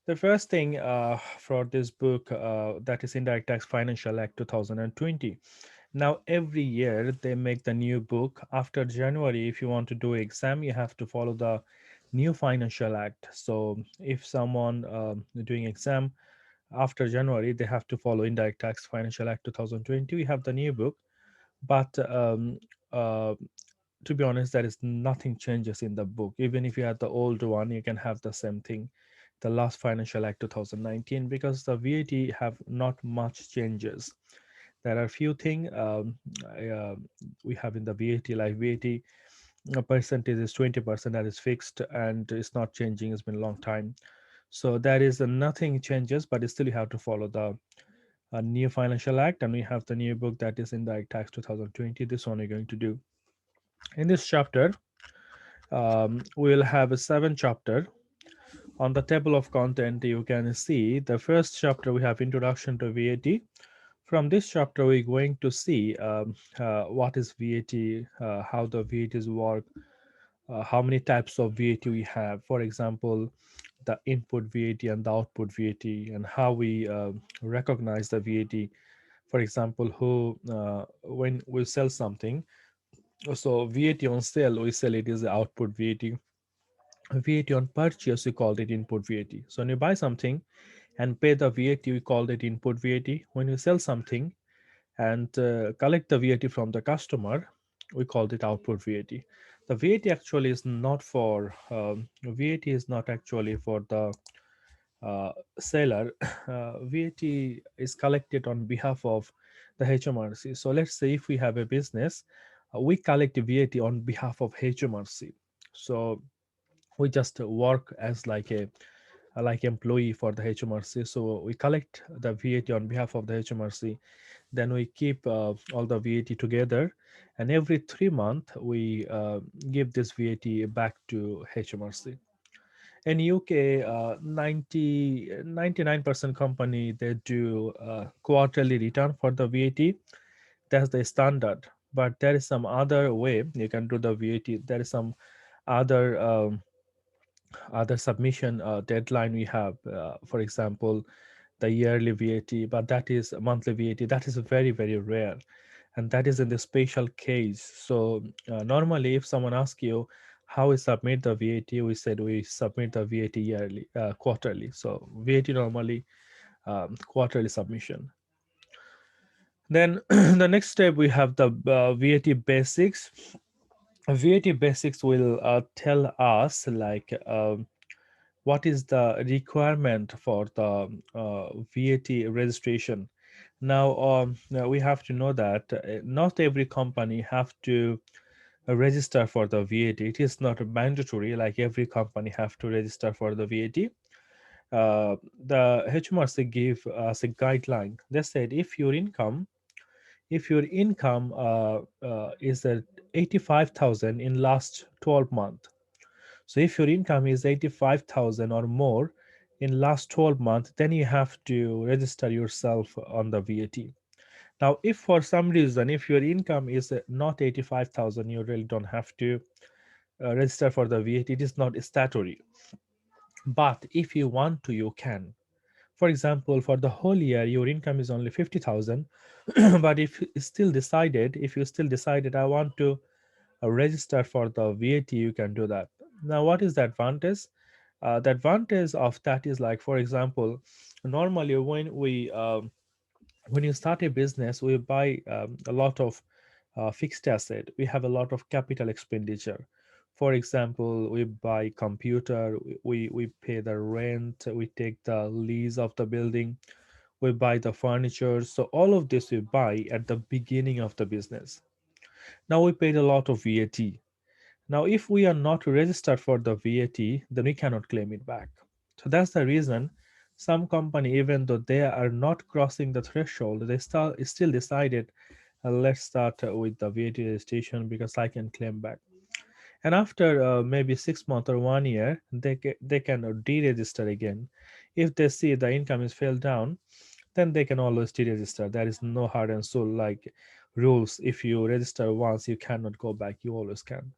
The first thing for this book, that is Indirect Tax Financial Act 2020. Now, every year they make the new book. After January, if you want to do exam, you have to follow the new Financial Act. So, if someone doing exam after January, they have to follow Indirect Tax Financial Act 2020. We have the new book, but uh, to be honest, there is nothing changes in the book. Even if you have the old one, you can have the same thing, the last Financial Act 2019, because the VAT have not much changes. There are few things we have in the VAT, like VAT percentage is 20%, that is fixed and it's not changing. It's been a long time, so there is nothing changes, but still you have to follow the new Financial Act, and we have the new book that is Indirect Tax 2020. This one we're going to do. In this chapter, we'll have a 7 chapter. On the table of content, you can see the first chapter we have Introduction to VAT. From this chapter, we're going to see what is VAT, how the VATs work, how many types of VAT we have. For example, the input VAT and the output VAT, and how we recognize the VAT. For example, who when we sell something, so VAT on sale, we sell it is the output VAT. VAT on purchase, we called it input VAT. So when you buy something and pay the VAT, we called it input VAT. When you sell something and collect the VAT from the customer, we called it output VAT. The VAT actually is not for VAT is not actually for the seller. VAT is collected on behalf of the HMRC. So let's say if we have a business, we collect VAT on behalf of HMRC. So we just work as like employee for the HMRC. So we collect the VAT on behalf of the HMRC. Then we keep all the VAT together, and every 3 months we give this VAT back to HMRC. In UK, 99% company, they do quarterly return for the VAT. That's the standard. But there is some other way you can do the VAT. There is some other submission deadline we have. For example, the yearly VAT, but that is monthly VAT. That is very, very rare, and that is in the special case. So normally, if someone asks you how we submit the VAT, we said we submit the VAT yearly, quarterly. So VAT normally quarterly submission. Then the next step we have the VAT basics. VAT basics will tell us like what is the requirement for the VAT registration. Now we have to know that not every company have to register for the VAT. It is not mandatory like every company have to register for the VAT. The HMRC gave us a guideline. They said if your income is at 85,000 in last 12 months. So if your income is 85,000 or more in last 12 months, then you have to register yourself on the VAT. Now, if for some reason, if your income is not 85,000, you really don't have to register for the VAT. It is not statutory. But if you want to, you can. For example, for the whole year, your income is only 50,000. But if you still decided, I want to register for the VAT, you can do that. Now, what is the advantage? The advantage of that is like, for example, normally when you start a business, we buy a lot of fixed asset. We have a lot of capital expenditure. For example, we buy computer, we pay the rent, we take the lease of the building, we buy the furniture. So all of this we buy at the beginning of the business. Now we paid a lot of VAT. Now, if we are not registered for the VAT, then we cannot claim it back. So that's the reason some company, even though they are not crossing the threshold, they still decided, let's start with the VAT registration because I can claim back. And after maybe 6 months or 1 year, they can deregister again. If they see the income is fell down, then they can always deregister. There is no hard and soul like rules. If you register once, you cannot go back. You always can.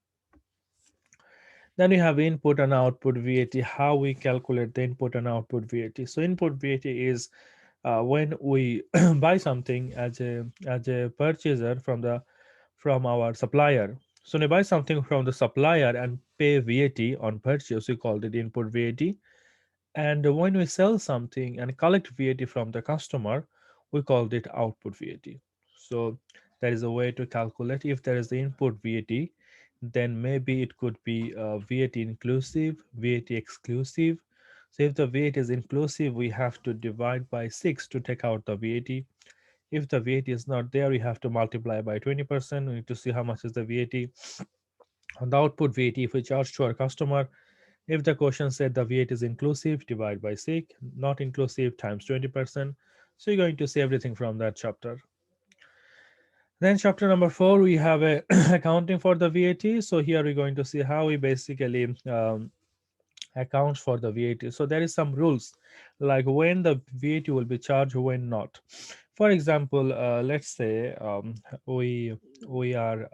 Then we have input and output VAT, how we calculate the input and output VAT. So input VAT is when we buy something as a purchaser from our supplier. So when you buy something from the supplier and pay VAT on purchase, we call it input VAT. And when we sell something and collect VAT from the customer, we called it output VAT. So there is a way to calculate if there is the input VAT, then maybe it could be VAT inclusive, VAT exclusive. So if the VAT is inclusive, we have to divide by 6 to take out the VAT. If the VAT is not there, we have to multiply by 20%. We need to see how much is the VAT on the output VAT if we charge to our customer. If the question said the VAT is inclusive, divide by 6, not inclusive times 20%. So you're going to see everything from that chapter. Then chapter number 4, we have a accounting for the VAT. So here we're going to see how we basically account for the VAT. So there is some rules like when the VAT will be charged, when not. For example, let's say we we are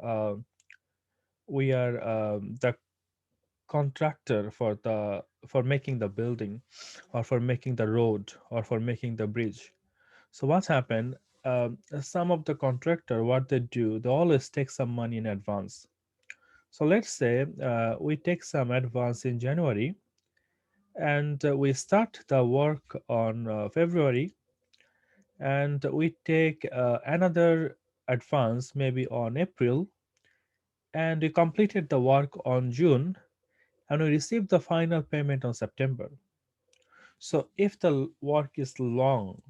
the contractor for making the building or for making the road or for making the bridge. So what's happened, some of the contractor, what they do, they always take some money in advance. So let's say we take some advance in January, and we start the work on February, and we take another advance maybe on April, and we completed the work on June, and we received the final payment on September. So if the work is long,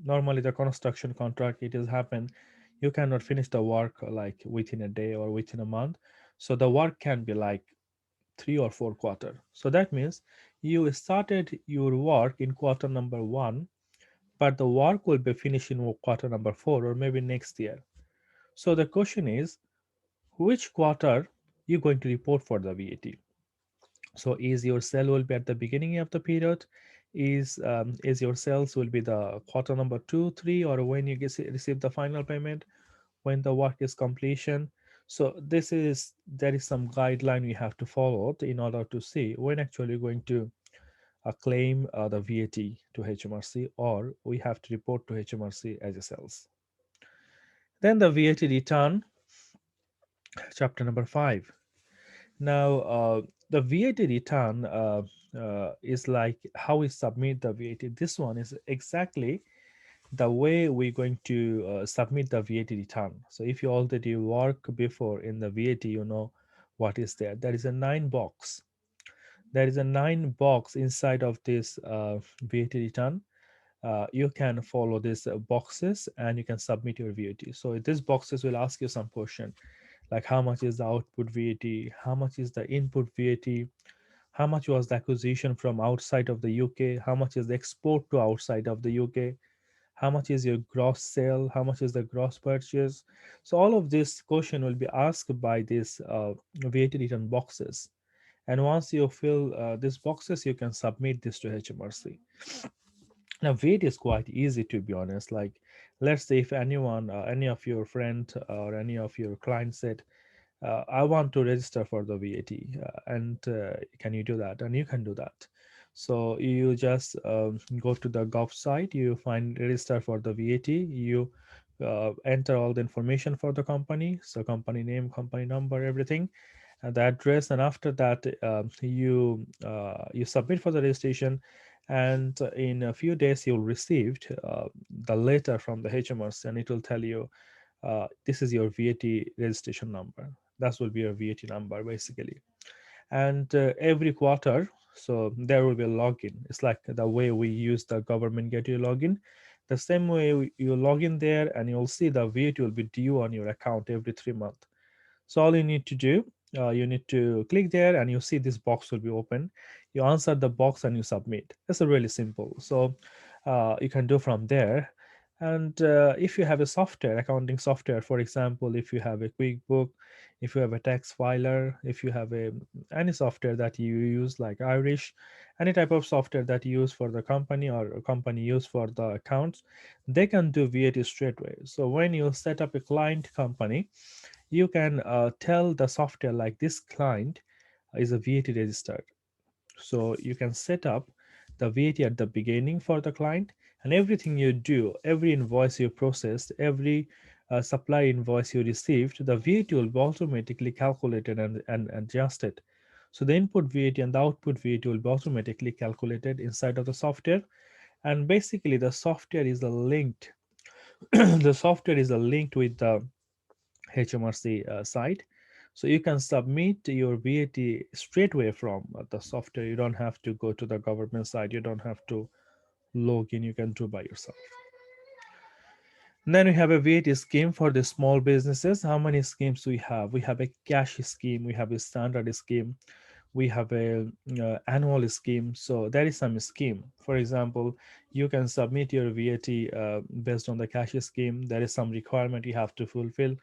normally the construction contract, it has happened, you cannot finish the work like within a day or within a month. So the work can be like 3 or 4 quarter. So that means you started your work in quarter number 1, but the work will be finished in quarter number 4 or maybe next year. So the question is, which quarter you going to report for the VAT? So is your sale will be at the beginning of the period? Is your sales will be the quarter number 2, 3, or when you receive the final payment, when the work is completion? So this is there is some guideline we have to follow in order to see when actually you're going to claim the VAT to HMRC, or we have to report to HMRC as a sales. Then the VAT return, chapter number 5. Now, the VAT return is like how we submit the VAT. This one is exactly the way we're going to submit the VAT return. So if you already work before in the VAT, you know what is there. There is a 9 box. There is a 9 box inside of this VAT return. You can follow these boxes and you can submit your VAT. So these boxes will ask you some question like how much is the output VAT, how much is the input VAT, how much was the acquisition from outside of the UK, how much is the export to outside of the UK, how much is your gross sale, how much is the gross purchase. So all of this question will be asked by these VAT return boxes. And once you fill these boxes, you can submit this to HMRC. Now VAT is quite easy, to be honest. Like let's say if anyone any of your friend or any of your clients said, I want to register for the VAT, and can you do that? And you can do that. So you just go to the gov site, you find register for the VAT, you enter all the information for the company, so company name, company number, everything, and the address, and after that you submit for the registration, and in a few days you'll receive the letter from the HMRC, and it will tell you this is your VAT registration number. That will be your VAT number basically. And every quarter, so there will be a login. It's like the way we use the government gateway login. The same way you log in there, and you'll see the VAT will be due on your account every 3 months. So all you need to do, you need to click there, and you see this box will be open. You answer the box and you submit. That's a really simple. So you can do from there. And if you have a software, accounting software, for example, if you have a QuickBook, if you have a tax filer, if you have a any software that you use like Irish, any type of software that you use for the company or a company use for the accounts, they can do VAT straight away. So when you set up a client company, you can tell the software like this client, is a VAT registered. So you can set up the VAT at the beginning for the client, and everything you do, every invoice you processed, every supply invoice you received, the VAT will be automatically calculated and adjusted. So the input VAT and the output VAT will be automatically calculated inside of the software. And basically the software is a linked the software is a linked with the HMRC site. So you can submit your VAT straight away from the software. You don't have to go to the government site. You don't have to log in. You can do by yourself. And then we have a VAT scheme for the small businesses. How many schemes we have? We have a cash scheme. We have a standard scheme. We have a annual scheme. So there is some scheme. For example, you can submit your VAT based on the cash scheme. There is some requirement you have to fulfill,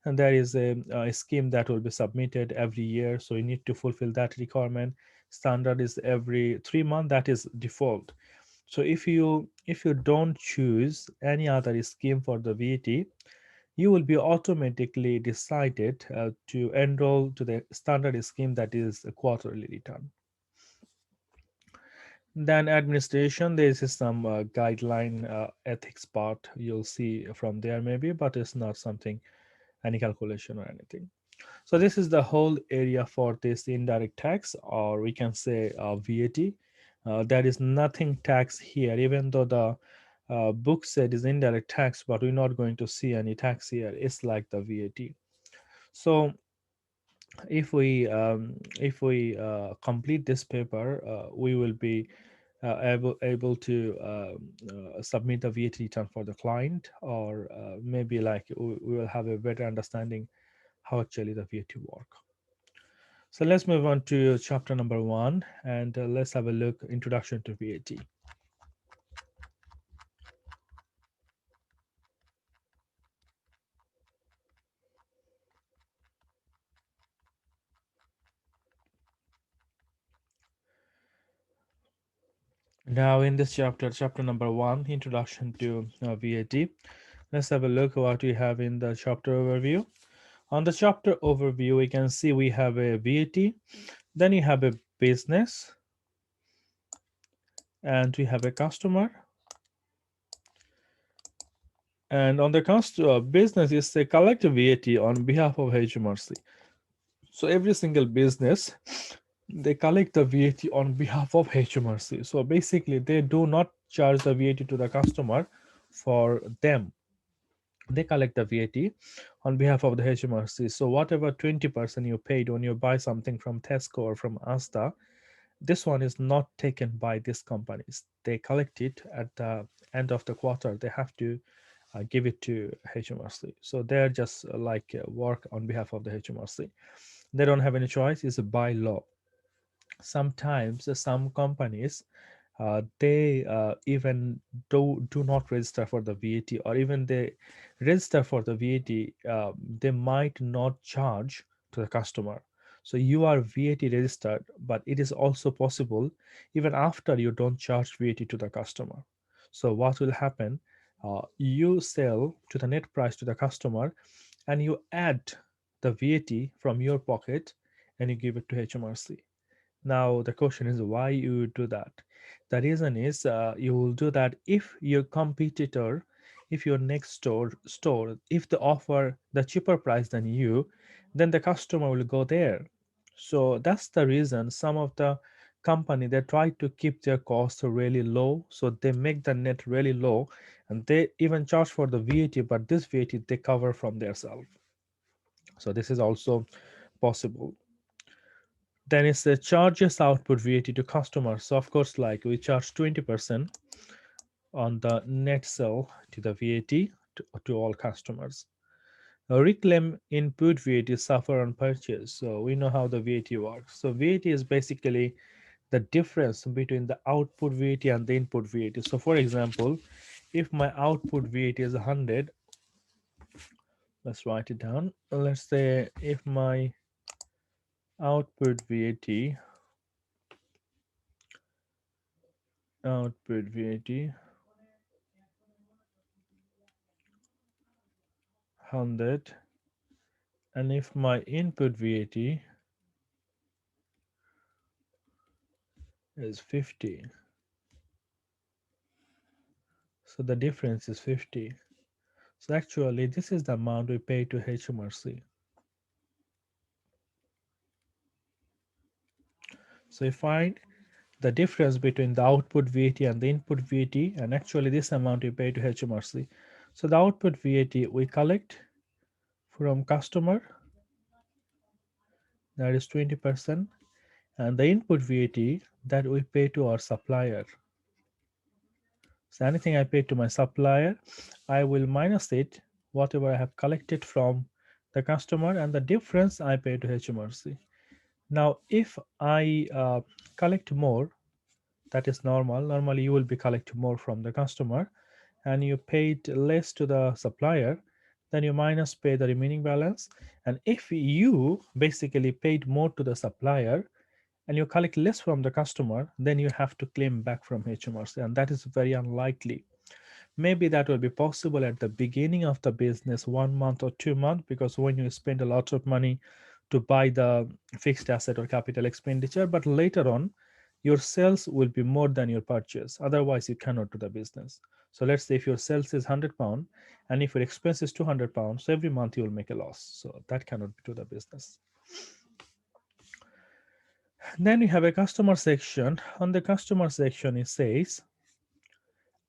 and there is a scheme that will be submitted every year, so you need to fulfill that requirement. Standard is every 3 months, that is default. So if you don't choose any other scheme for the VAT, you will be automatically decided to enroll to the standard scheme, that is a quarterly return. Then administration, there is some guideline ethics part you'll see from there maybe, but it's not something, any calculation or anything. So this is the whole area for this indirect tax, or we can say VAT. There is nothing tax here, even though the book said is indirect tax, but we're not going to see any tax here. It's like the VAT. So if we complete this paper, we will be able to submit the VAT return for the client, or maybe like we will have a better understanding how actually the VAT work. So let's move on to chapter number 1, and let's have a look, introduction to VAT. Now in this chapter, chapter number 1, introduction to VAT, let's have a look what we have in the chapter overview. On the chapter overview, we can see we have a VAT, then you have a business, and we have a customer. And on the business is a collective VAT on behalf of HMRC. So every single business, they collect the VAT on behalf of HMRC. So basically, they do not charge the VAT to the customer for them. They collect the VAT on behalf of the HMRC. So whatever 20% you paid when you buy something from Tesco or from Asta, this one is not taken by these companies. They collect it at the end of the quarter. They have to give it to HMRC. So they're just like work on behalf of the HMRC. They don't have any choice. It's by law. Sometimes some companies, they even do not register for the VAT, or even they register for the VAT, they might not charge to the customer. So you are VAT registered, but it is also possible even after you don't charge VAT to the customer. So what will happen, you sell to the net price to the customer, and you add the VAT from your pocket, and you give it to HMRC. Now the question is why you do that. The reason is, you will do that if your competitor, if your next store, if they offer the cheaper price than you, then the customer will go there. So that's the reason some of the company, they try to keep their costs really low, so they make the net really low, and they even charge for the VAT, but this VAT they cover from their self. So this is also possible. Then it's the charges output VAT to customers. So of course, like we charge 20% on the net sell to the VAT to all customers. Reclaim input VAT suffer on purchase. So we know how the VAT works. So VAT is basically the difference between the output VAT and the input VAT. So for example, if my output VAT is 100, let's write it down. Let's say if my output VAT, output VAT 100, and if my input VAT is 50. So the difference is 50. So actually, this is the amount we pay to HMRC. So we find the difference between the output VAT and the input VAT, and actually this amount we pay to HMRC. So the output VAT we collect from customer, that is 20%, and the input VAT that we pay to our supplier. So anything I pay to my supplier, I will minus it, whatever I have collected from the customer, and the difference I pay to HMRC. Now, if I collect more, that is normal. Normally, you will be collecting more from the customer, and you paid less to the supplier, then you minus pay the remaining balance. And if you basically paid more to the supplier and you collect less from the customer, then you have to claim back from HMRC, and that is very unlikely. Maybe that will be possible at the beginning of the business, 1 month or 2 months, because when you spend a lot of money to buy the fixed asset or capital expenditure, but later on, your sales will be more than your purchase. Otherwise, you cannot do the business. So let's say if your sales is £100 and if your expense is £200, so every month you will make a loss. So that cannot be to the business. Then we have a customer section. On the customer section, it says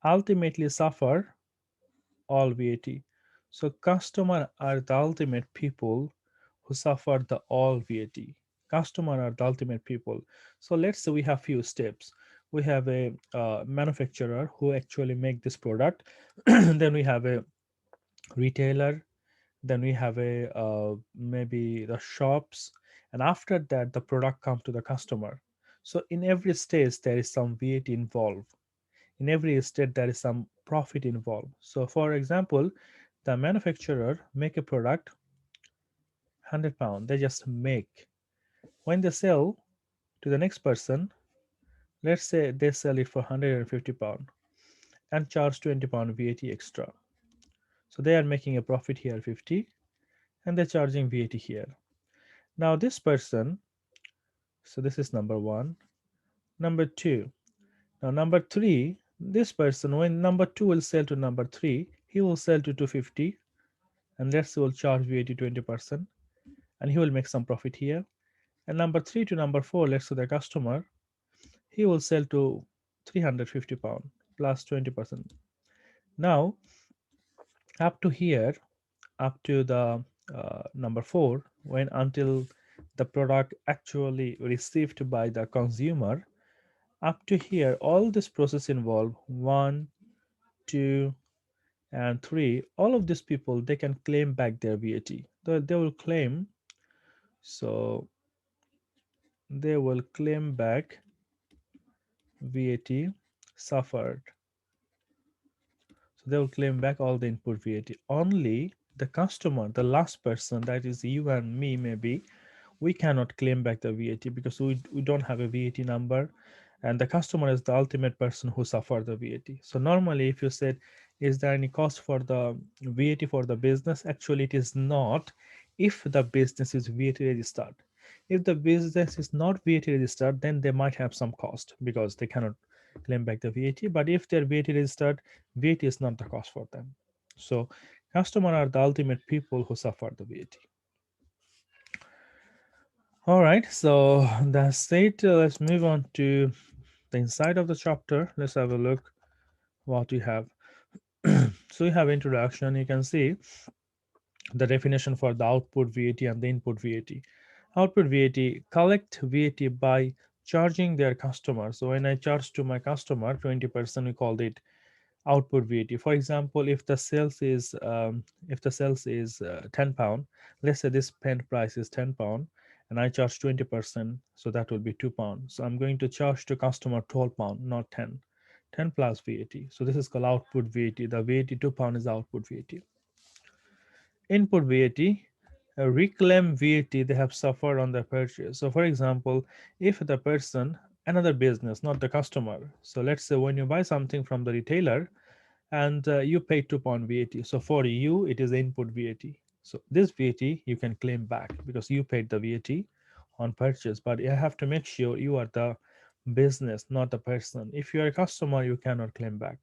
ultimately suffer all VAT. So customer are the ultimate people who suffer the all VAT. Customer are the ultimate people. So let's say we have few steps. We have a manufacturer who actually make this product. Then we have a retailer. Then we have a maybe the shops, and after that the product come to the customer. So in every stage there is some VAT involved. In every state there is some profit involved. So for example, the manufacturer make a product £100, they just make. When they sell to the next person, let's say they sell it for £150 and charge £20 VAT extra. So they are making a profit here 50, and they're charging VAT here. Now this person, so this is number one. Number two, now number three, this person, when number two will sell to number three, he will sell to 250, and let's say will charge VAT 20%, and he will make some profit here. And number three to number four, let's say the customer, he will sell to £350 plus 20%. Now up to here, up to the number four, when until the product actually received by the consumer, up to here all this process involve one, two, and three. All of these people, they can claim back their VAT. They will claim, so they will claim back VAT suffered. So they will claim back all the input VAT. Only the customer, the last person, that is you and me, maybe we cannot claim back the VAT because we don't have a VAT number, and the customer is the ultimate person who suffered the VAT. So normally, if you said, is there any cost for the VAT for the business? Actually, it is not if the business is VAT registered. If the business is not VAT registered, then they might have some cost because they cannot claim back the VAT. But if they're VAT registered, VAT is not the cost for them. So customer are the ultimate people who suffer the VAT. All right, so that's it. Let's move on to the inside of the chapter. Let's have a look what we have. So we have introduction. You can see the definition for the output VAT and the input VAT. Output VAT collect VAT by charging their customer. So when I charge to my customer 20%, we called it output VAT. For example, if the sales is £10, let's say this pen price is £10, and I charge 20%, so that will be £2. So I'm going to charge to customer £12, not 10. 10 plus VAT. So this is called output VAT. The VAT £2 is output VAT. Input VAT, reclaim VAT they have suffered on their purchase. So for example, if the person, another business, not the customer. So let's say when you buy something from the retailer, and you pay £2 VAT. So for you, it is input VAT. So this VAT you can claim back because you paid the VAT on purchase, but you have to make sure you are the business, not the person. If you are a customer, you cannot claim back.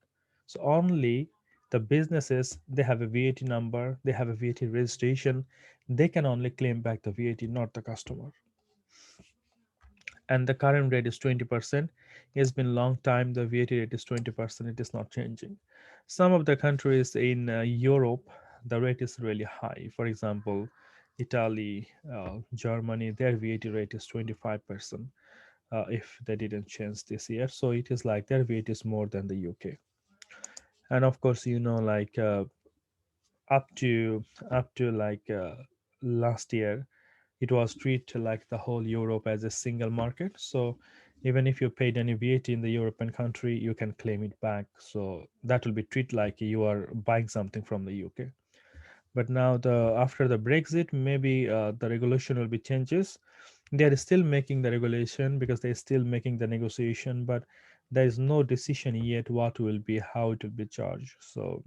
So only the businesses, they have a VAT number, they have a VAT registration, they can only claim back the VAT, not the customer. And the current rate is 20%. It's been long time the VAT rate is 20%. It is not changing. Some of the countries in Europe, the rate is really high. For example, Italy, Germany, their VAT rate is 25%. If they didn't change this year, so it is like their VAT is more than the UK. And of course, like up to like last year, it was treated like the whole Europe as a single market. So even if you paid any VAT in the European country, you can claim it back. So that will be treated like you are buying something from the UK. But now the after the Brexit, maybe the regulation will be changes. They are still making the regulation because they're still making the negotiation, but there is no decision yet what will be, how it will be charged. So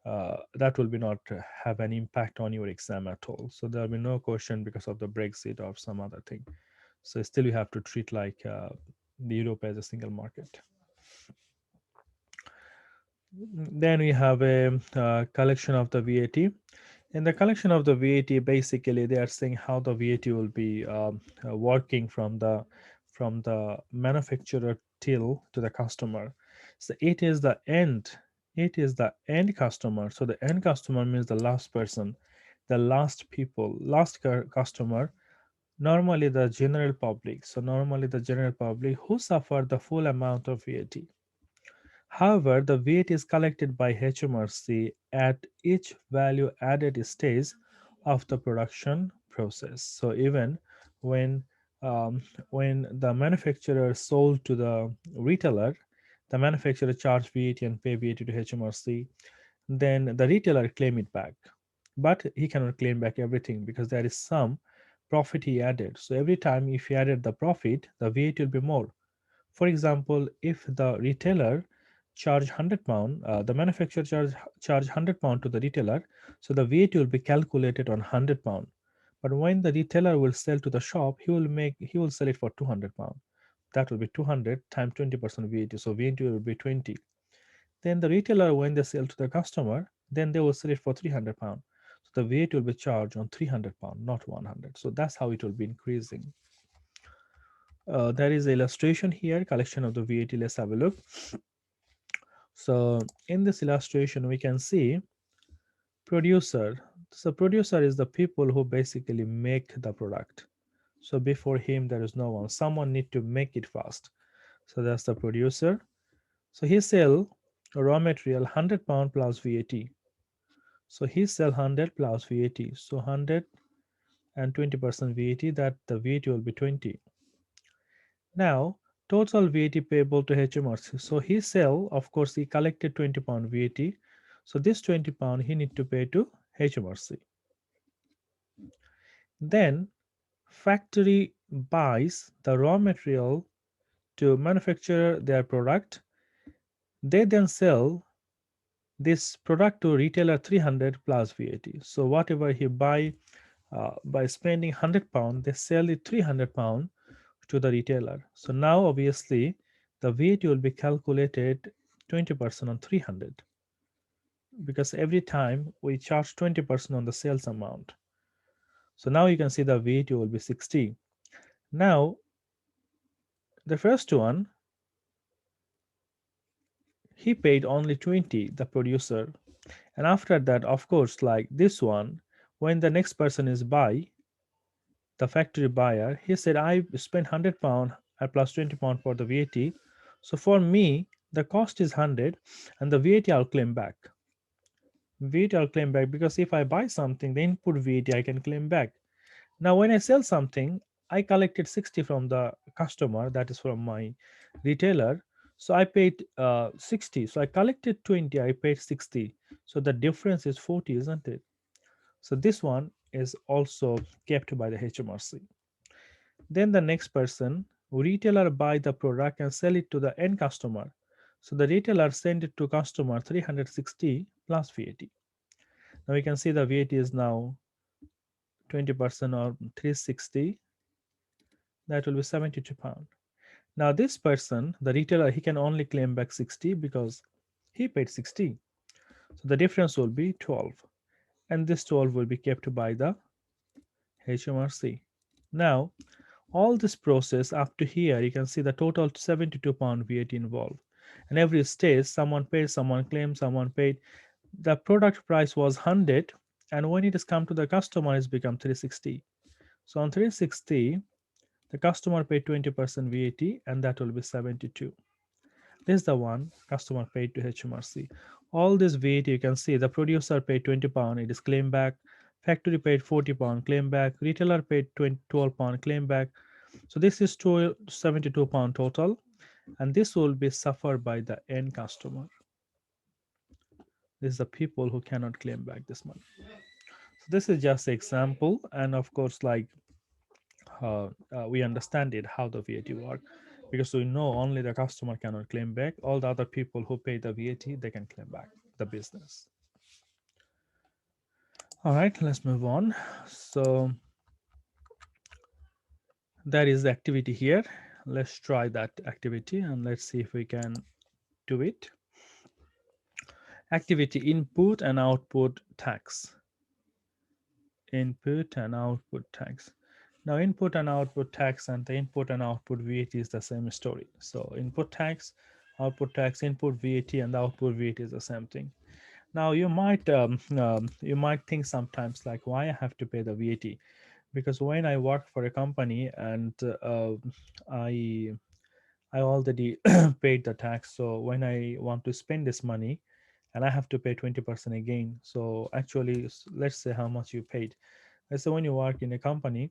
that will be not have an impact on your exam at all. So there will be no question because of the Brexit or some other thing. So still you have to treat like the Europe as a single market. Then we have a collection of the VAT. In the collection of the VAT, basically they are saying how the VAT will be working from the manufacturer till to the customer. So it is the end customer. So the end customer means the last person, the last people, last customer. Normally the general public. So normally the general public who suffer the full amount of VAT. However, the VAT is collected by HMRC at each value added stage of the production process. So even when um, when the manufacturer sold to the retailer, the manufacturer charged VAT and pay VAT to HMRC. Then the retailer claim it back, but he cannot claim back everything because there is some profit he added. So every time if he added the profit, the VAT will be more. For example, if the retailer charge £100, the manufacturer charge £100 to the retailer, so the VAT will be calculated on £100. But when the retailer will sell to the shop, he will sell it for £200. That will be 200 times 20% VAT. So VAT will be 20. Then the retailer, when they sell to the customer, then they will sell it for £300. So the VAT will be charged on £300, not 100. So that's how it will be increasing. There is illustration here, collection of the VAT. Let's have a look. So in this illustration, we can see producer. So producer is the people who basically make the product. So before him, there is no one. Someone need to make it fast. So that's the producer. So he sell raw material £100 plus VAT. So he sell 100 plus VAT. So 100 and 20% VAT. That the VAT will be 20. Now, total VAT payable to HMRC. So he sell, of course, he collected £20 VAT. So this £20 he need to pay to HMRC. Then factory buys the raw material to manufacture their product. They then sell this product to retailer 300 plus VAT. So whatever he buy by spending £100, they sell it £300 to the retailer. So now obviously the VAT will be calculated 20% on 300 because every time we charge 20% on the sales amount. So now you can see the VAT will be 60. Now the first one, he paid only 20, the producer. And after that, of course, like this one, when the next person is buy, the factory buyer, he said, I spent £100 plus £20 for the VAT. So for me, the cost is 100 and the VAT I'll claim back. VAT I'll claim back because if I buy something, the input VAT I can claim back. Now, when I sell something, I collected 60 from the customer, that is from my retailer. So I paid 60. So I collected 20, I paid 60. So the difference is 40, isn't it? So this one is also kept by the HMRC. Then the next person, retailer buy the product and sell it to the end customer. So the retailer send it to customer 360 plus VAT. Now we can see the VAT is now 20% or 360. That will be £72. Now this person, the retailer, he can only claim back 60 because he paid 60. So the difference will be 12, and this 12 will be kept by the HMRC. Now, all this process up to here, you can see the total £72 VAT involved. And every stage, someone paid, someone claimed, someone paid. The product price was 100, and when it has come to the customer, it's become 360. So on 360, the customer paid 20% VAT, and that will be 72. This is the one customer paid to HMRC. All this VAT, you can see the producer paid £20, it is claim back. Factory paid £40, claim back. Retailer paid £12, claim back. So this is £72 total, and this will be suffered by the end customer. This is the people who cannot claim back this money. So this is just an example, and of course, like we understand it how the VAT work, because we know only the customer cannot claim back. All the other people who pay the VAT, they can claim back the business. All right, let's move on. So there is the activity here. Let's try that activity and let's see if we can do it. Activity: input and output tax. Input and output tax. Now, input and output tax and the input and output VAT is the same story. So, input tax, output tax, input VAT, and the output VAT is the same thing. Now, you might think sometimes like, why I have to pay the VAT? Because when I work for a company and I I already paid the tax, so when I want to spend this money, and I have to pay 20% again. So actually, let's say how much you paid. Let's say when you work in a company,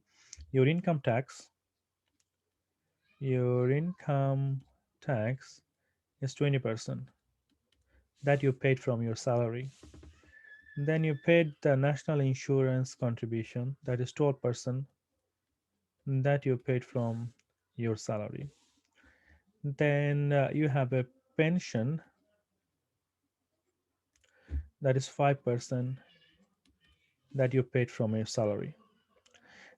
your income tax, your income tax is 20% that you paid from your salary. Then you paid the national insurance contribution, that is 12% that you paid from your salary. Then you have a pension, that is 5% that you paid from your salary.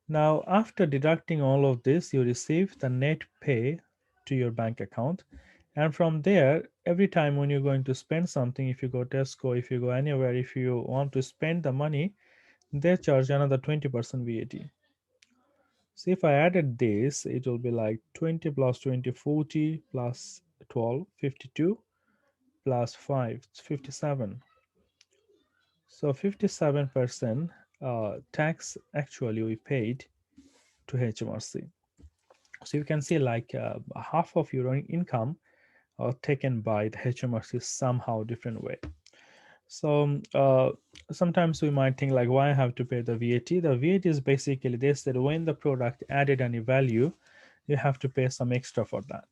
Now, after deducting all of this, you receive the net pay to your bank account. And from there, every time when you're going to spend something, if you go Tesco, if you go anywhere, if you want to spend the money, they charge another 20% VAT. So if I added this, it will be like 20 plus 20, 40 plus 12, 52 plus 5, it's 57. So 57% tax actually we paid to HMRC. So you can see like half of your income taken by the HMRC somehow different way. So sometimes we might think like, why I have to pay the VAT? The VAT is basically this, that when the product added any value, you have to pay some extra for that.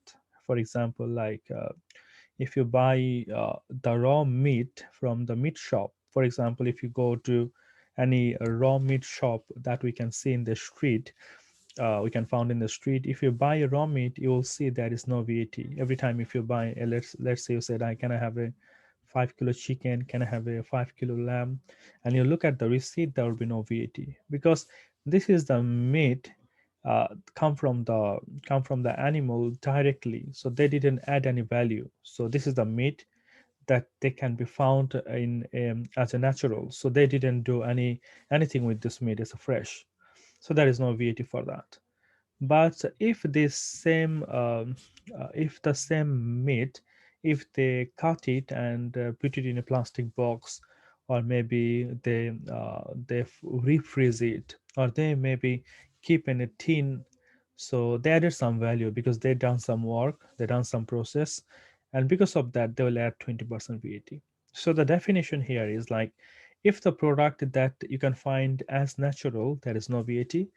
For example, like if you buy the raw meat from the meat shop, for example, if you go to any raw meat shop that we can see in the street, we can found in the street, if you buy a raw meat, you will see there is no VAT. Every time if you buy a, let's say you said, I can I have a 5 kilo chicken, can I have a 5 kilo lamb, and you look at the receipt, there will be no VAT, because this is the meat come from the animal directly, so they didn't add any value. So this is the meat that they can be found in as a natural, so they didn't do anything with this meat as a fresh, so there is no VAT for that. But if the same meat, if they cut it and put it in a plastic box, or maybe they refreeze it, or they maybe keep in a tin, so they added some value because they done some work, they done some process, and because of that they will add 20% VAT. So the definition here is like, if the product that you can find as natural, there is no VAT,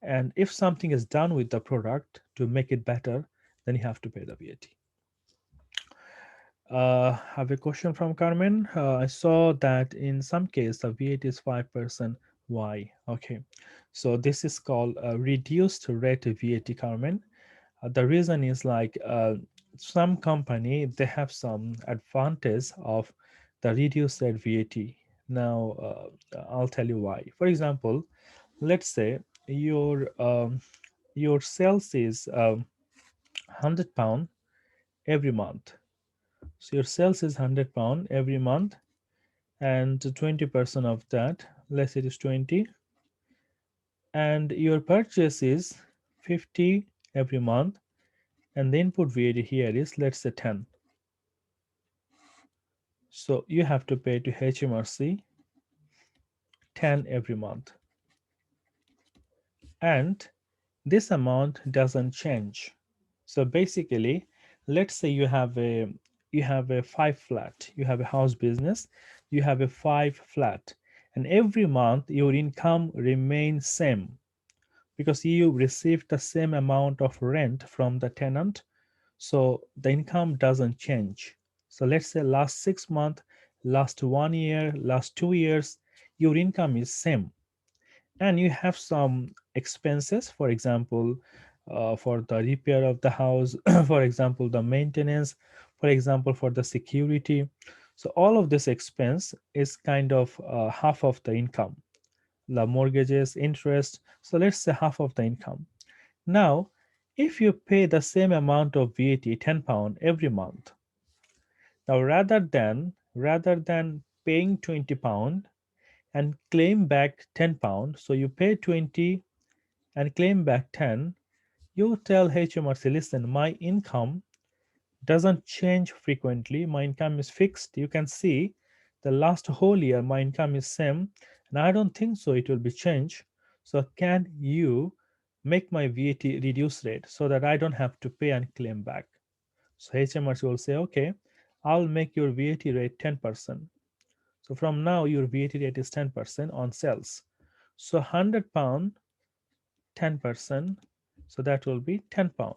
and if something is done with the product to make it better, then you have to pay the VAT. I have a question from Carmen. I saw that in some case the VAT is 5%. Why? Okay, so this is called a reduced rate VAT, Carmen. The reason is like some company, they have some advantage of the reduced rate VAT. Now I'll tell you why. For example, let's say your sales is £100 every month. So your sales is £100 every month, and 20% of that, let's say it is 20, and your purchase is 50 every month, and the input VAT here is, let's say, 10. So you have to pay to HMRC 10 every month, and this amount doesn't change. So basically, let's say you have a 5 flat, you have a house business, you have a 5 flat, and every month your income remains same because you receive the same amount of rent from the tenant, so the income doesn't change. So let's say last 6 months, last 1 year, last 2 years, your income is same, and you have some expenses, for example, for the repair of the house, for example, the maintenance, for example, for the security. So all of this expense is kind of half of the income, the mortgages, interest. So let's say half of the income. Now, if you pay the same amount of VAT, £10 every month, now rather than paying £20 and claim back £10, so you pay 20 and claim back 10, you tell HMRC, listen, my income doesn't change frequently. My income is fixed. You can see the last whole year my income is same, and I don't think so it will be changed. So can you make my VAT reduce rate so that I don't have to pay and claim back? So HMRC will say, okay, I'll make your VAT rate 10%. So from now your VAT rate is 10% on sales. So £100, 10%, so that will be £10.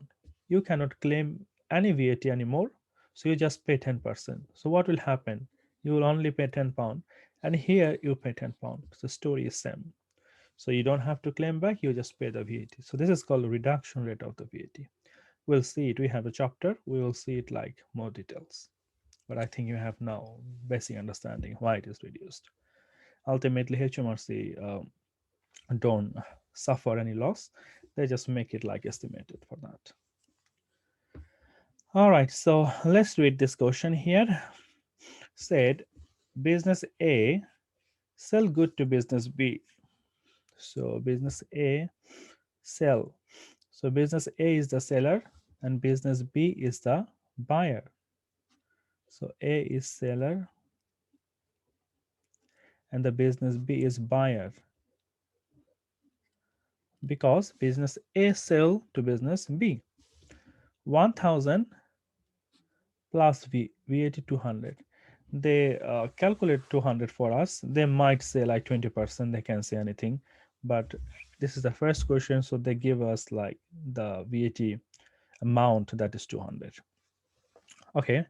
You cannot claim any VAT anymore, so you just pay 10%. So what will happen? You will only pay £10, and here you pay £10. The story is same. So you don't have to claim back, you just pay the VAT. So this is called reduction rate of the VAT. We'll see it. We have a chapter, we will see it like more details. But I think you have now basic understanding why it is reduced. Ultimately, HMRC don't suffer any loss. They just make it like estimated for that. All right, so let's read this question here. Said business A sell good to business B. So business A sell. So business A is the seller and business B is the buyer. So A is seller and the business B is buyer, because business A sell to business B. 1000 plus VAT 200. They calculate 200 for us. They might say like 20%, they can say anything, but this is the first question, so they give us like the VAT amount, that is 200. Okay,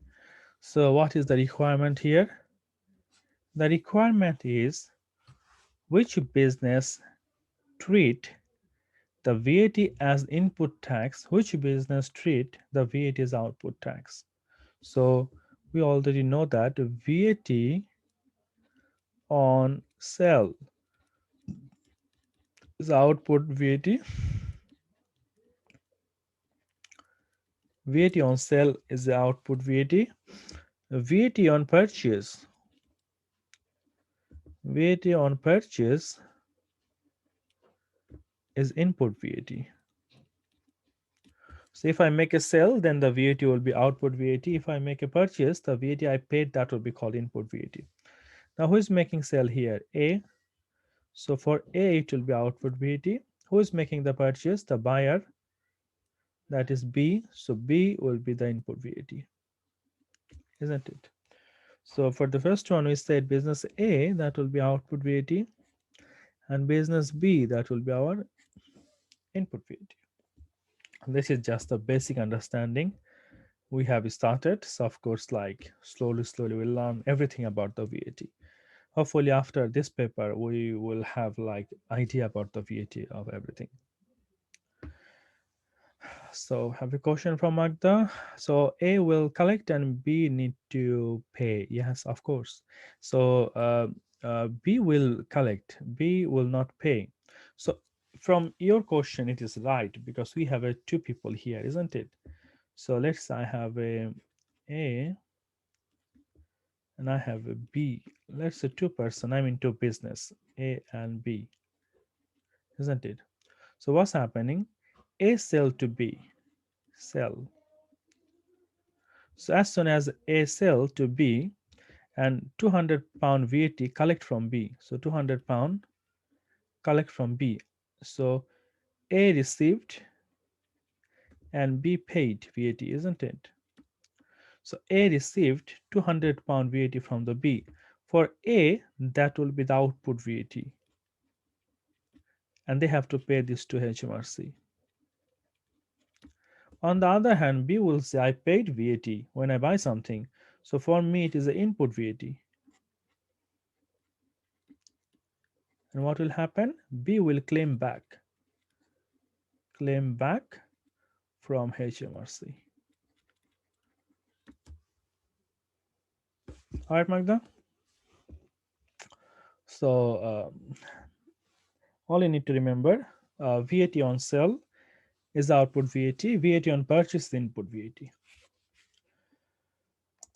so what is the requirement here? The requirement is which business treat the VAT as input tax, which business treat the VAT as output tax. So we already know that VAT on sale is output VAT. VAT on sale is the output VAT. VAT on purchase. VAT on purchase is input VAT. So if I make a sale, then the VAT will be output VAT. If I make a purchase, the VAT I paid, that will be called input VAT. Now who is making sale here? A. So for A, it will be output VAT. Who is making the purchase? The buyer, that is B. So B will be the input VAT, isn't it? So for the first one, we said business A, that will be output VAT, and business B, that will be our input VAT. This is just a basic understanding we have started. So of course, like slowly we'll learn everything about the VAT. Hopefully after this paper, we will have like idea about the VAT of everything. So have a question from Magda. So A will collect and B need to pay. Yes, of course. So B will collect, B will not pay. So from your question, it is right because we have two people here, isn't it? So let's say I have a and I have a B. Let's say two-person. I'm into business, A and B, isn't it? So what's happening? A sell to B, sell. So as soon as A sell to B and 200 pound VAT collect from B. So 200 pound collect from B. So A received and B paid VAT, isn't it? So A received 200 pound VAT from the B. For A, that will be the output VAT, and they have to pay this to HMRC. On the other hand, B will say, I paid VAT when I buy something. So for me, it is the input VAT. And what will happen? B will claim back from HMRC. All right, Magda. So all you need to remember, VAT on sale is the output VAT. VAT on purchase is the input VAT.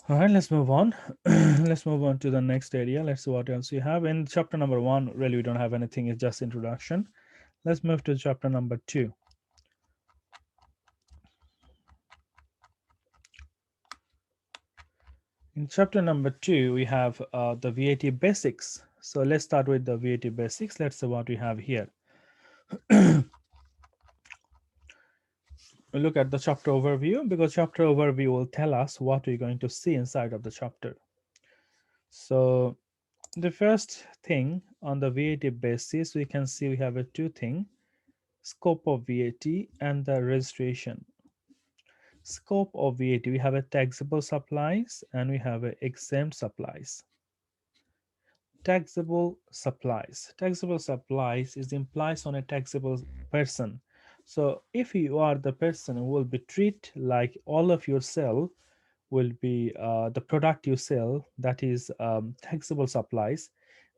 All right, let's move on. Let's move on to the next area. Let's see what else we have. In chapter number 1, really, we don't have anything. It's just introduction. Let's move to chapter number 2. In chapter number 2, we have the V80 Basics. So let's start with the V80 Basics. Let's see what we have here. We look at the chapter overview, because chapter overview will tell us what we're going to see inside of the chapter. So the first thing on the VAT basis, we can see we have a two thing: scope of VAT and the registration. Scope of VAT, we have a taxable supplies and we have a exempt supplies. Taxable supplies is implies on a taxable person. So if you are the person who will be treated like all of your sell will be the product you sell, that is taxable supplies,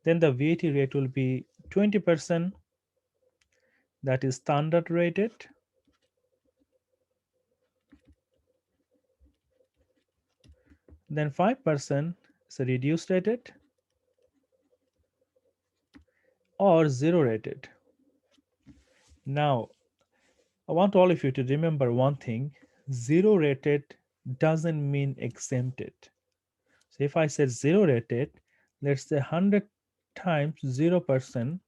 then the VAT rate will be 20%, that is standard rated, then 5% is a reduced rated, or zero rated. Now I want all of you to remember one thing: zero rated doesn't mean exempted. So if I said zero rated, let's say 100 times 0%,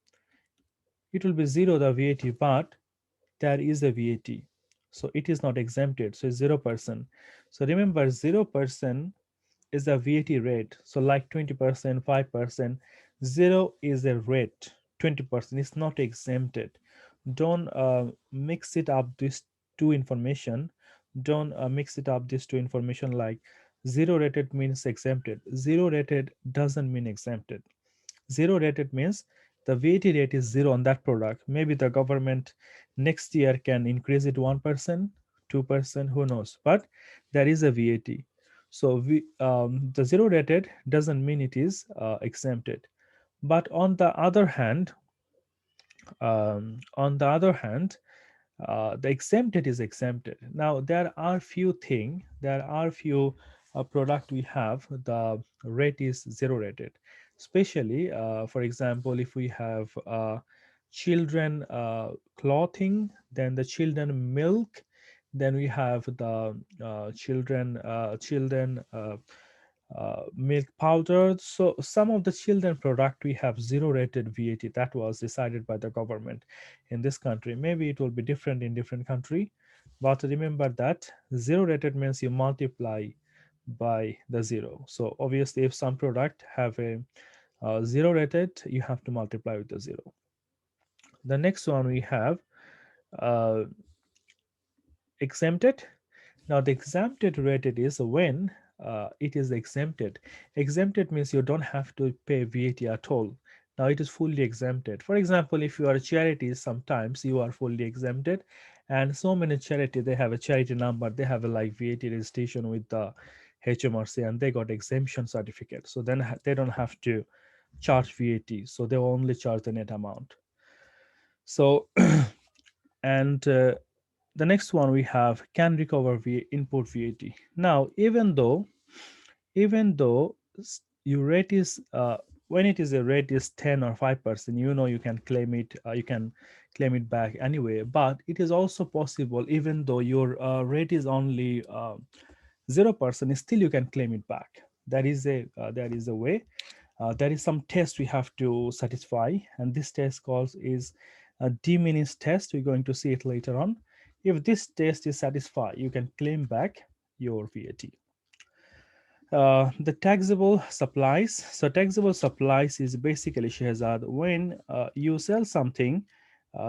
it will be zero the VAT, but there is a VAT. So it is not exempted. So it's 0%. So remember, 0% is the VAT rate. So like 20%, 5%, zero is a rate. 20% is not exempted. Don't mix it up these two information. Don't mix it up these two information like zero rated means exempted. Zero rated doesn't mean exempted. Zero rated means the VAT rate is zero on that product. Maybe the government next year can increase it 1%, 2%, who knows? But there is a VAT. So the zero rated doesn't mean it is exempted. But on the other hand, the exempted is exempted. Now there are few product we have the rate is zero rated, especially for example, if we have children clothing, then the children milk, then we have the children milk powder. So some of the children product we have zero rated VAT. That was decided by the government in this country. Maybe it will be different in different country, but remember that zero rated means you multiply by the zero. So obviously if some product have a zero rated, you have to multiply with the zero. The next one we have uh, exempted. Now the exempted rated is when it is exempted. Exempted means you don't have to pay VAT at all. Now it is fully exempted. For example, if you are a charity, sometimes you are fully exempted, and so many charity, they have a charity number, they have a like VAT registration with the HMRC, and they got exemption certificate. So then they don't have to charge VAT. So they only charge the net amount. So and The next one we have can recover input VAT. Now, even though your rate is when it is a rate is 10 or 5%, you can claim it, you can claim it back anyway. But it is also possible, even though your rate is only 0%, still you can claim it back. There is a way. There is some test we have to satisfy, and this test calls is a diminished test. We're going to see it later on. If this test is satisfied, you can claim back your VAT. The taxable supplies. So taxable supplies is basically, Shehzad, when you sell something,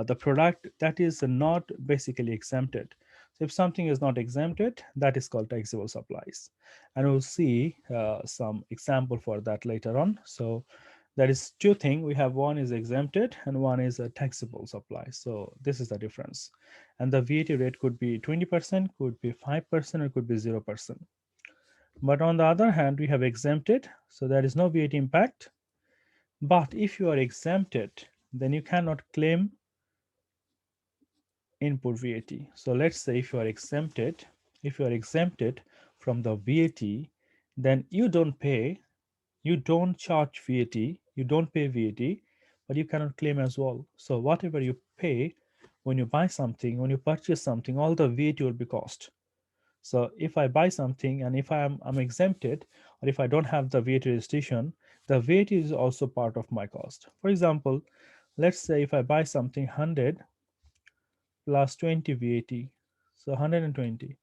the product that is not basically exempted. So if something is not exempted, that is called taxable supplies, and we'll see some example for that later on. So there is two things we have: one is exempted and one is a taxable supply. So this is the difference, and the VAT rate could be 20%, could be 5%, or could be 0%. But on the other hand, we have exempted, so there is no VAT impact. But if you are exempted, then you cannot claim input VAT. So let's say if you are exempted from the VAT, then you don't charge VAT, you don't pay VAT, but you cannot claim as well. So whatever you pay when you buy something, when you purchase something, all the VAT will be cost. So if I buy something and if I'm exempted, or if I don't have the VAT registration, the VAT is also part of my cost. For example, let's say if I buy something 100 plus 20 VAT, so 120.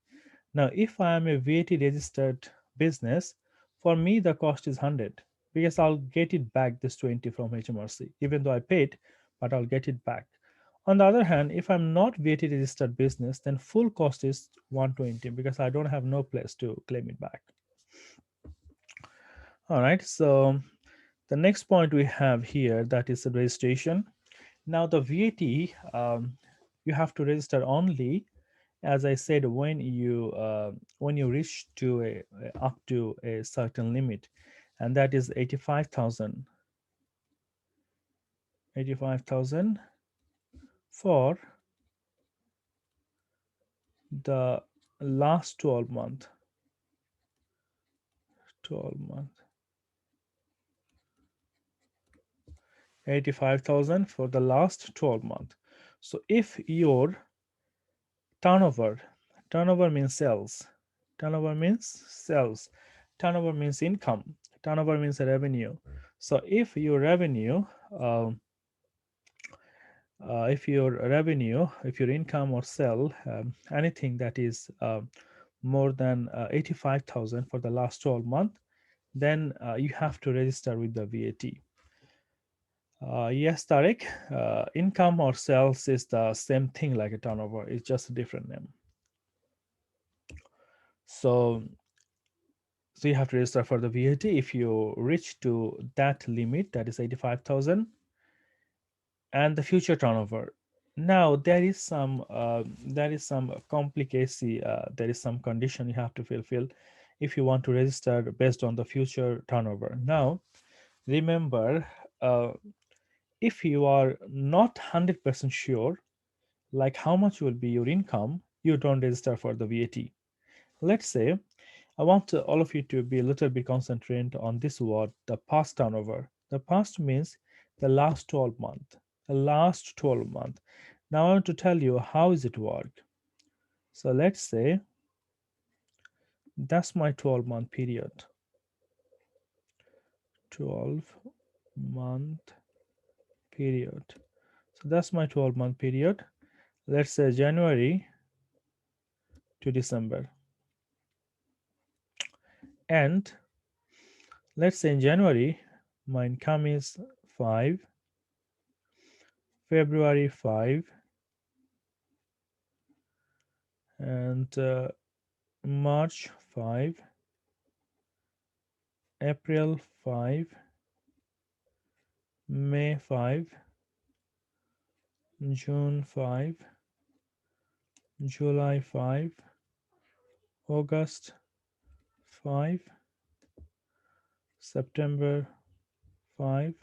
Now, if I am a VAT registered business, for me the cost is 100 because I'll get it back this 20 from HMRC, even though I paid, but I'll get it back. On the other hand, if I'm not VAT registered business, then full cost is 120 because I don't have no place to claim it back. All right, so the next point we have here, that is the registration. Now the VAT, you have to register only, as I said, when you reach to up to a certain limit, and that is 85,000 for the last 12 month 85,000 for the last 12 month. So if your turnover turnover means sales turnover means sales turnover means income, turnover means revenue. So if your income or sell anything that is more than 85,000 for the last 12 months, then you have to register with the VAT. Yes, Tarek, income or sales is the same thing like a turnover, it's just a different name. So you have to register for the VAT if you reach to that limit, that is 85,000, and the future turnover. Now there is some complicacy, there is some condition you have to fulfill if you want to register based on the future turnover. Now remember, uh, if you are not 100% sure like how much will be your income, you don't register for the VAT. Let's say I want all of you to be a little bit concentrated on this word, the past turnover. The past means the last 12 month. The last 12 month. Now I want to tell you how is it work. So let's say that's my 12-month period. 12-month period. So that's my 12-month period. Let's say January to December. And let's say in January, my income is 5, February 5, and March 5, April 5, May 5, June 5, July 5, August 5, September 5,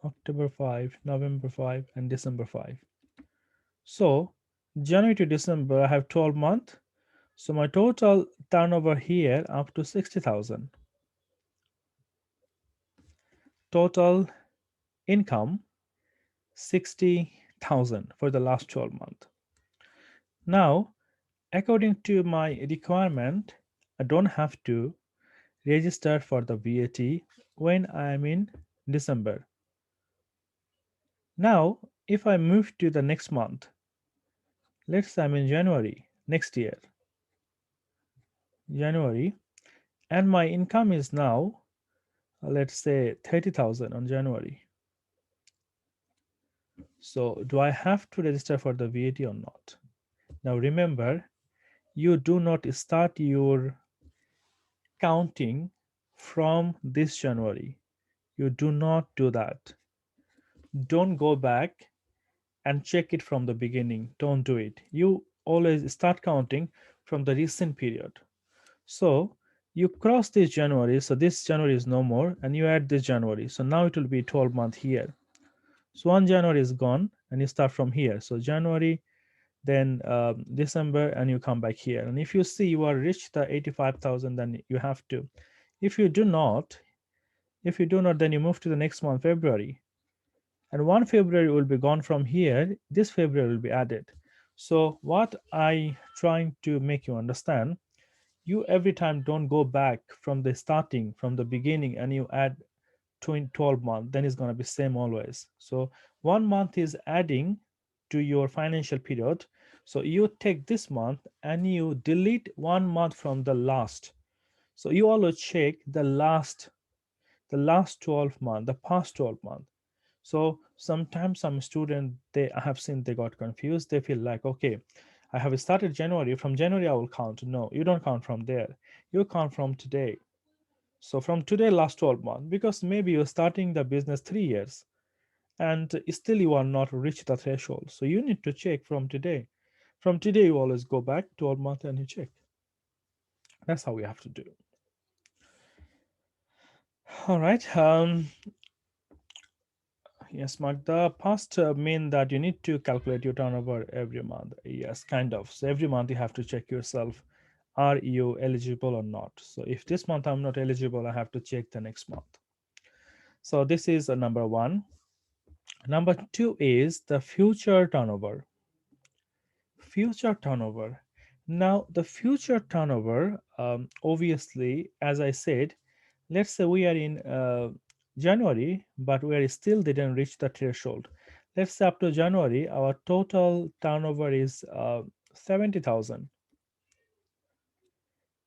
October 5, November 5, and December 5. So January to December, I have 12 months. So my total turnover here up to 60,000. Total income 60,000 for the last 12 months. Now, according to my requirement, I don't have to register for the VAT when I am in December. Now, if I move to the next month, let's say I'm in January next year, January, and my income is now, let's say 30,000 on January. So, do I have to register for the VAT or not? Now, remember, you do not start your counting from this January. You do not do that. Don't go back and check it from the beginning. Don't do it. You always start counting from the recent period. So you cross this January, so this January is no more, and you add this January. So now it will be 12 month here. So 1 January is gone, and you start from here. So January, then December, and you come back here. And if you see you are reached the 85,000, then you have to. If you do not, then you move to the next month, February, and 1 February will be gone from here. This February will be added. So what I trying to make you understand, you every time don't go back from the starting from the beginning and you add 12 month, then it's going to be same always. So 1 month is adding to your financial period. So you take this month and you delete 1 month from the last. So you always check the last 12 month, the past 12 month. So sometimes some student, they, I have seen, they got confused. They feel like, okay, I have started January, from January I will count. No, you don't count from there, you count from today. So from today, last 12 months, because maybe you're starting the business 3 years and still you are not reached the threshold. So you need to check from today. From today, you always go back 12 months and you check. That's how we have to do. All right. Yes, Mark. The past mean that you need to calculate your turnover every month. Yes, kind of. So every month you have to check yourself, are you eligible or not? So if this month I'm not eligible, I have to check the next month. So this is number one. Number two is the future turnover. Future turnover. Now the future turnover, obviously, as I said, let's say we are in January, but we are still didn't reach the threshold. Let's say up to January, our total turnover is 70,000.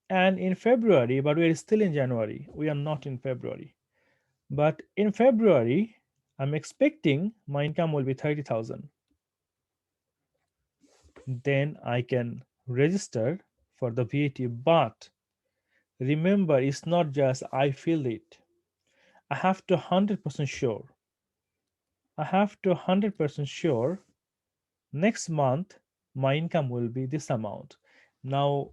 And in February, but we are still in January. We are not in February. But in February, I'm expecting my income will be 30,000. Then I can register for the VAT. But remember, it's not just I feel it. I have to 100% sure. I have to 100% sure next month my income will be this amount. Now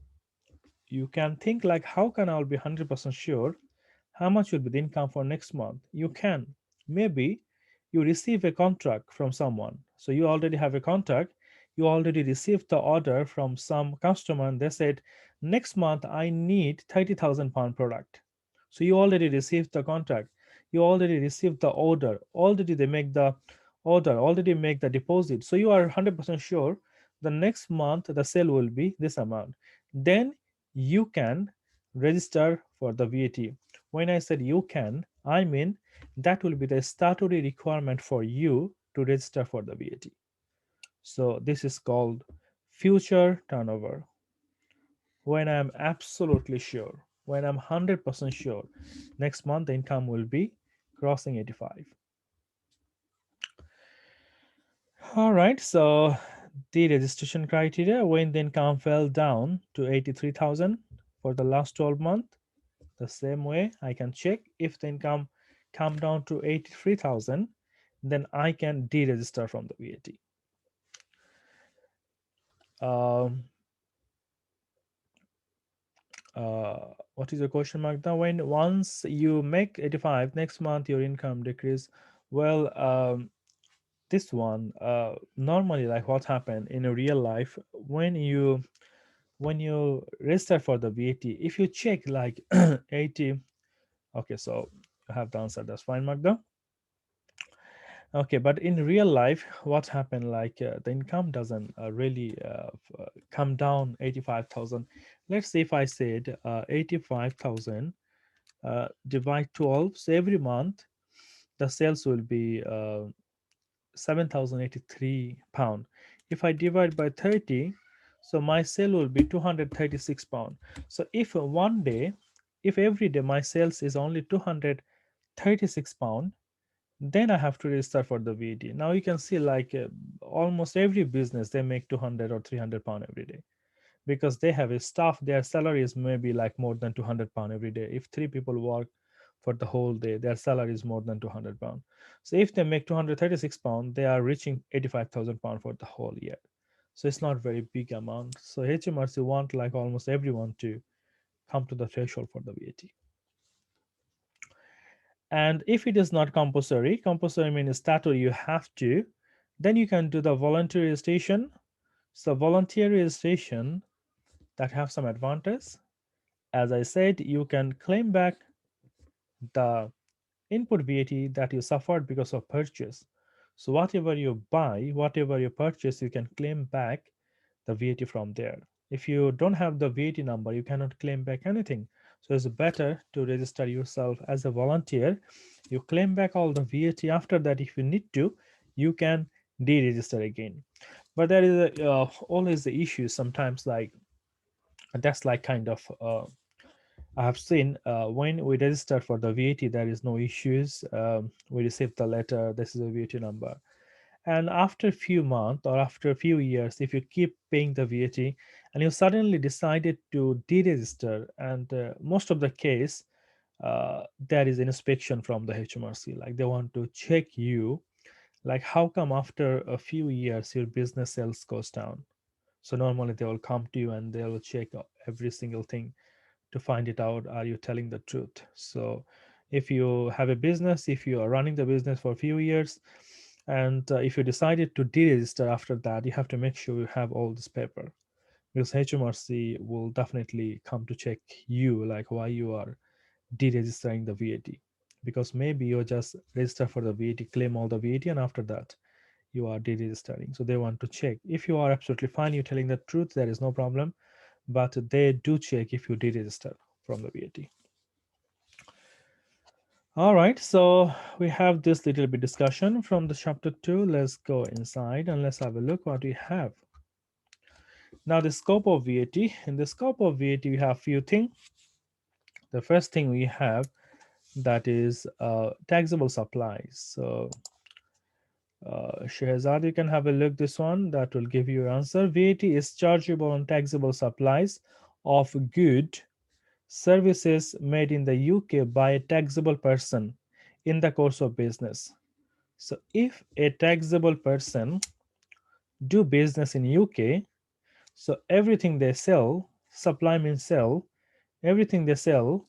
you can think like, how can I be 100% sure how much will be the income for next month? You can. Maybe you receive a contract from someone. So you already have a contract. You already received the order from some customer and they said, next month I need 30,000 pound product. So you already received the contract. You already received the order. Already they make the order, already make the deposit. So you are 100% sure the next month the sale will be this amount. Then you can register for the VAT. When I said you can, I mean that will be the statutory requirement for you to register for the VAT. So this is called future turnover. When I'm absolutely sure, when I'm 100% sure, next month the income will be crossing 85. All right, so the registration criteria, when the income fell down to 83,000 for the last 12 months, the same way I can check if the income come down to 83,000, then I can deregister from the VAT. Um, what is your question, Magda? When once you make 85, next month your income decrease. Well, this one, normally, like what happened in a real life, when you register for the VAT, if you check like 80, okay, so you have the answer, that's fine, Magda. Okay, but in real life, what happened, like the income doesn't really come down 85,000. Let's say if I said 85,000 divide 12, so every month the sales will be 7,083 pound. If I divide by 30, so my sale will be 236 pound. So if one day, if every day my sales is only 236 pound, then I have to register for the VAT. Now you can see like almost every business they make 200 or 300 pound every day, because they have a staff, their salary is maybe like more than 200 pound every day. If three people work for the whole day, their salary is more than 200 pound. So if they make 236 pound, they are reaching 85,000 pound for the whole year. So it's not very big amount. So HMRC want like almost everyone to come to the threshold for the VAT. And if it is not compulsory, compulsory means statutory, you have to, then you can do the voluntary registration. So voluntary registration, that have some advantage. As I said, you can claim back the input VAT that you suffered because of purchase. So whatever you buy, whatever you purchase, you can claim back the VAT from there. If you don't have the VAT number, you cannot claim back anything. So it's better to register yourself as a volunteer. You claim back all the VAT. After that, if you need to, you can deregister again. But there is always the issue sometimes, like that's like kind of I have seen when we register for the VAT, there is no issues. We receive the letter, this is a VAT number. And after a few months or after a few years, if you keep paying the VAT and you suddenly decided to deregister, and most of the case, there is an inspection from the HMRC, like they want to check you, like how come after a few years your business sales goes down. So normally they will come to you and they will check every single thing to find it out, are you telling the truth. So if you have a business, if you are running the business for a few years, and if you decided to deregister after that, you have to make sure you have all this paper, because HMRC will definitely come to check you, like why you are deregistering the VAT. Because maybe you just register for the VAT, claim all the VAT, and after that you are deregistering. So they want to check if you are absolutely fine, you're telling the truth, there is no problem, but they do check if you deregister from the VAT. All right, so we have this little bit discussion from the chapter 2. Let's go inside and let's have a look what we have. Now the scope of VAT. In the scope of VAT, we have few things. The first thing we have, that is taxable supplies. So Shehzad, you can have a look this one, that will give you your answer. VAT is chargeable on taxable supplies of good services made in the UK by a taxable person in the course of business. So if a taxable person do business in UK, so everything they sell, supply means sell, everything they sell,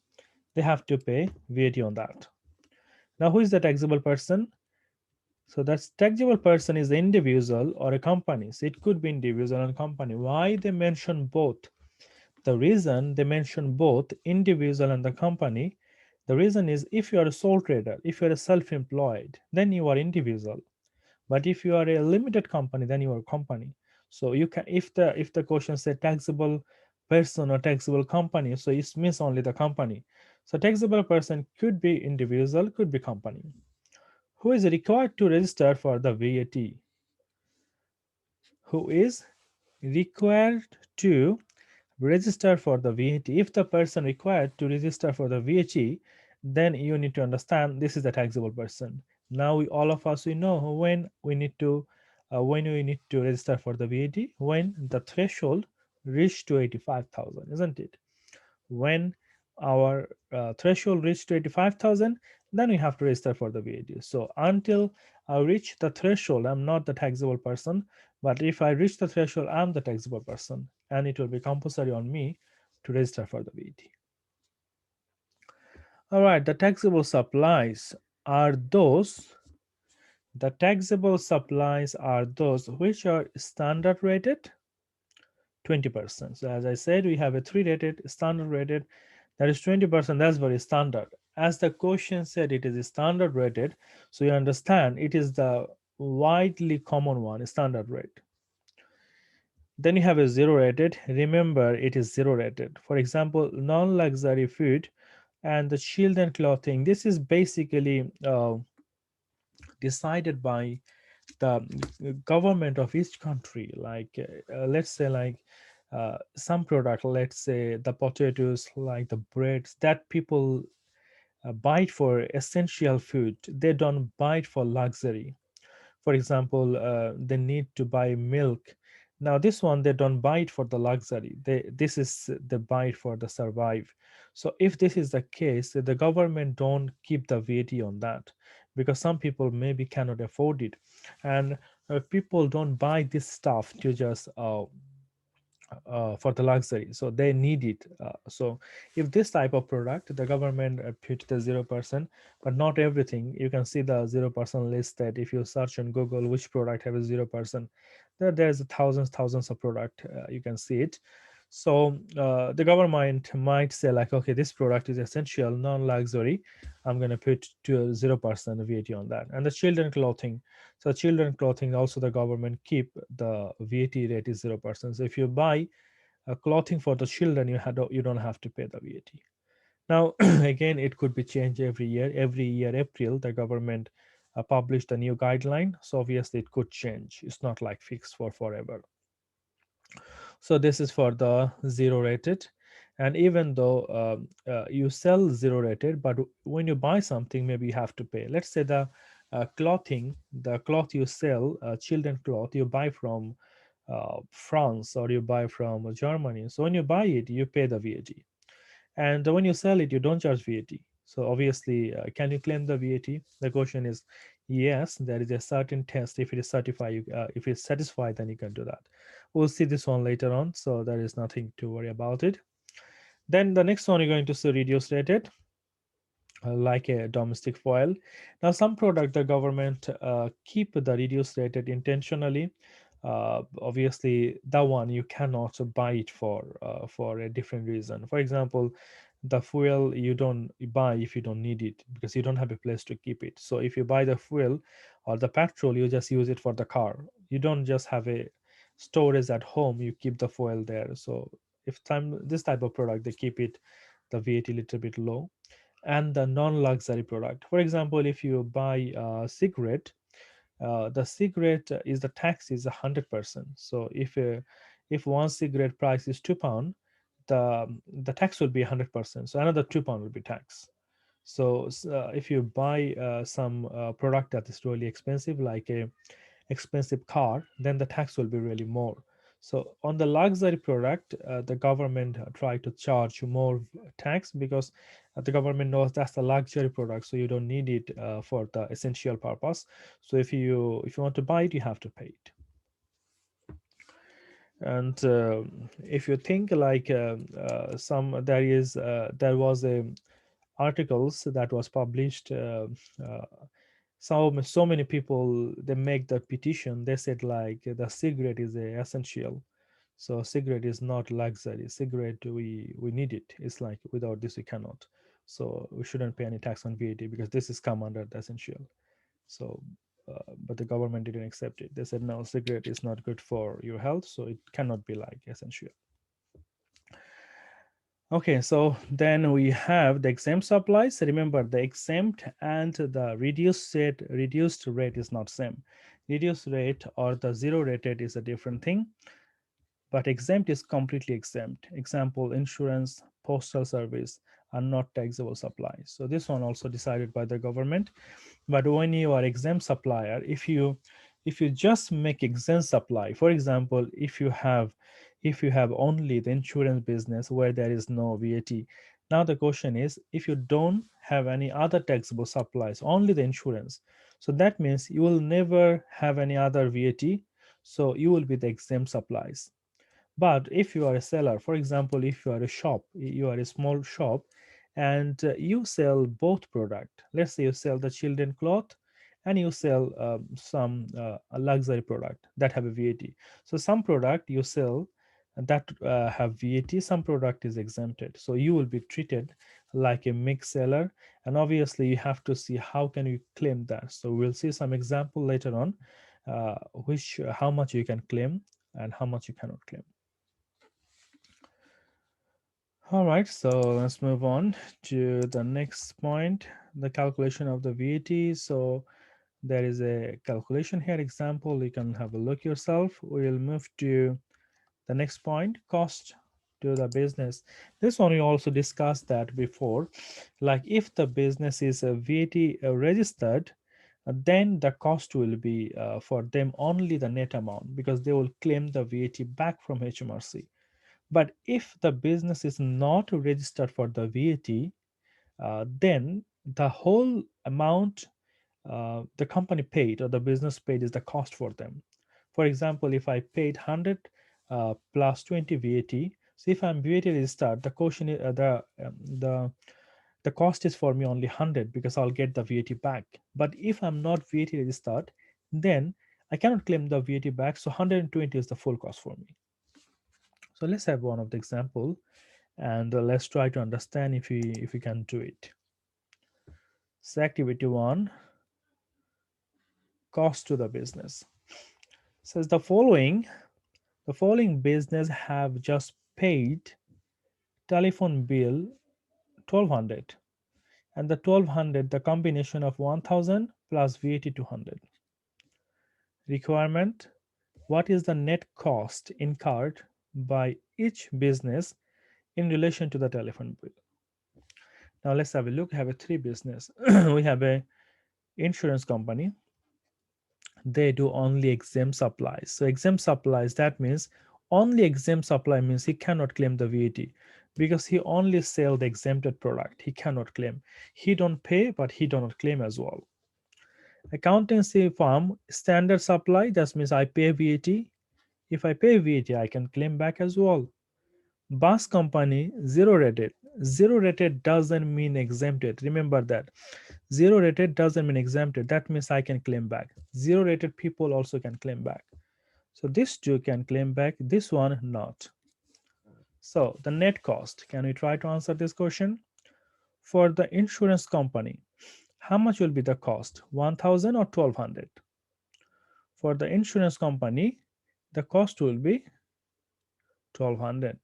they have to pay VAT on that. Now who is the taxable person? So that's taxable person is the individual or a company. So it could be individual and company. Why they mention both? The reason they mention both individual and the company, the reason is if you are a sole trader, if you are a self-employed, then you are individual. But if you are a limited company, then you are a company. So you can, if the question say taxable person or taxable company, so it means only the company. So taxable person could be individual, could be company. Who is required to register for the VAT? Who is required to register for the VAT? If the person required to register for the VAT, then you need to understand this is the taxable person. Now all of us, we know when we need to register for the VAT, when the threshold reached to 85,000, isn't it? When our threshold reached to 85,000, then we have to register for the VAT. So until I reach the threshold, I'm not the taxable person. But if I reach the threshold, I'm the taxable person, and it will be compulsory on me to register for the VAT. All right, the taxable supplies are those The taxable supplies are those which are standard rated 20%. So as I said, we have a 3 rated, standard rated, that is 20%. That's very standard. As the question said, it is standard rated. So you understand it is the widely common one, standard rate. Then you have a zero rated. Remember, it is zero rated. For example, non luxury food and the children clothing. This is basically decided by the government of each country. Like, let's say, like some product, let's say the potatoes, like the breads that people buy it for essential food. They don't buy it for luxury. For example, they need to buy milk. Now this one they don't buy it for the luxury. This is the buy it for the survive. So if this is the case, the government don't keep the VAT on that, because some people maybe cannot afford it, and people don't buy this stuff to just for the luxury, so they need it. So if this type of product, the government put the 0%, but not everything. You can see the 0% list, that if you search on Google which product have a 0%, there's thousands of product, you can see it. So the government might say like, okay, this product is essential non-luxury, I'm going to put to 0% VAT on that. And the children clothing, so children clothing also the government keep the VAT rate is 0%. So if you buy clothing for the children, you don't have to pay the VAT. Now again, it could be changed every year. Every year April, the government published a new guideline. So obviously it could change. It's not like fixed for forever. So this is for the zero rated. And even though you sell zero rated, but when you buy something, maybe you have to pay. Let's say the cloth you sell, children cloth, you buy from France or you buy from Germany. So when you buy it, you pay the VAT. And when you sell it, you don't charge VAT. So obviously, can you claim the VAT? The question is yes. There is a certain test. If it is certified, if it's satisfied, then you can do that. We'll see this one later on, so there is nothing to worry about it. Then the next one you're going to see reduced rated, like a domestic foil. Now, some product the government keep the reduced rated intentionally. Obviously, that one you cannot buy it for a different reason. For example, the fuel you don't buy if you don't need it, because you don't have a place to keep it. So if you buy the fuel or the petrol, you just use it for the car. You don't just have a storage at home. You keep the fuel there. So if time this type of product, they keep it the VAT a little bit low. And the non-luxury product, for example, if you buy a cigarette, the cigarette is the tax is 100%. So if one cigarette price is £2, the tax will be 100%. So another £2 will be tax. So if you buy some product that is really expensive, like a expensive car, then the tax will be really more. So on the luxury product, the government try to charge more tax, because the government knows that's the luxury product, so you don't need it for the essential purpose. So if you want to buy it, you have to pay it. And if you think like some there was a articles that was published, uh, so many people they make the petition. They said like the cigarette is a essential, so cigarette is not luxury. Cigarette, we need it. It's like without this we cannot. So we shouldn't pay any tax on VAT, because this is come under the essential. So but the government didn't accept it. They said no, cigarette is not good for your health, so it cannot be like essential. Okay, so then we have the exempt supplies. Remember, the exempt and the reduced rate is not same. Reduced rate or the zero rated is a different thing, but exempt is completely exempt. Example, insurance, postal service are not taxable supplies. So this one also decided by the government. But when you are exempt supplier, if you just make exempt supply, for example, if you have only the insurance business where there is no VAT. Now the question is, if you don't have any other taxable supplies, only the insurance, so that means you will never have any other VAT, so you will be the exempt supplies. But if you are a seller, for example, if you are a shop, you are a small shop, and you sell both product. Let's say you sell the children cloth and you sell some a luxury product that have a VAT. So some product you sell that have VAT, some product is exempted. So you will be treated like a mixed seller, and obviously you have to see how can you claim that. So we'll see some example later on, which how much you can claim and how much you cannot claim. All right, so let's move on to the next point, the calculation of the VAT. So there is a calculation here, example, you can have a look yourself. We'll move to the next point, cost to the business. This one we also discussed that before. Like if the business is a VAT registered, then the cost will be for them only the net amount because they will claim the VAT back from HMRC. But if the business is not registered for the VAT, then the whole amount the company paid or the business paid is the cost for them. For example, if I paid 100 plus 20 VAT, so if I'm VAT registered, the question is, the cost is for me only 100 because I'll get the VAT back. But if I'm not VAT registered, then I cannot claim the VAT back. So 120 is the full cost for me. So let's have one of the example, and let's try to understand if we can do it. So activity one, cost to the business, says the following business have just paid telephone bill 1200, and the 1200 the combination of 1000 plus VAT 200. Requirement: what is the net cost incurred by each business in relation to the telephone bill? Now let's have a look. Have a three business. We have a insurance company. They do only exempt supplies. So exempt supplies, that means only exempt supply means he cannot claim the VAT because he only sell the exempted product. He cannot claim. He don't pay, but he do not claim as well. Accountancy firm, standard supply, that means I pay VAT. If I pay VAT, I can claim back as well. Bus company, zero rated. Zero rated doesn't mean exempted. Remember that. Zero rated doesn't mean exempted. That means I can claim back. Zero rated people also can claim back. So this two can claim back, this one not. So the net cost, can we try to answer this question? For the insurance company, how much will be the cost? 1000 or 1200? For the insurance company, the cost will be 1200.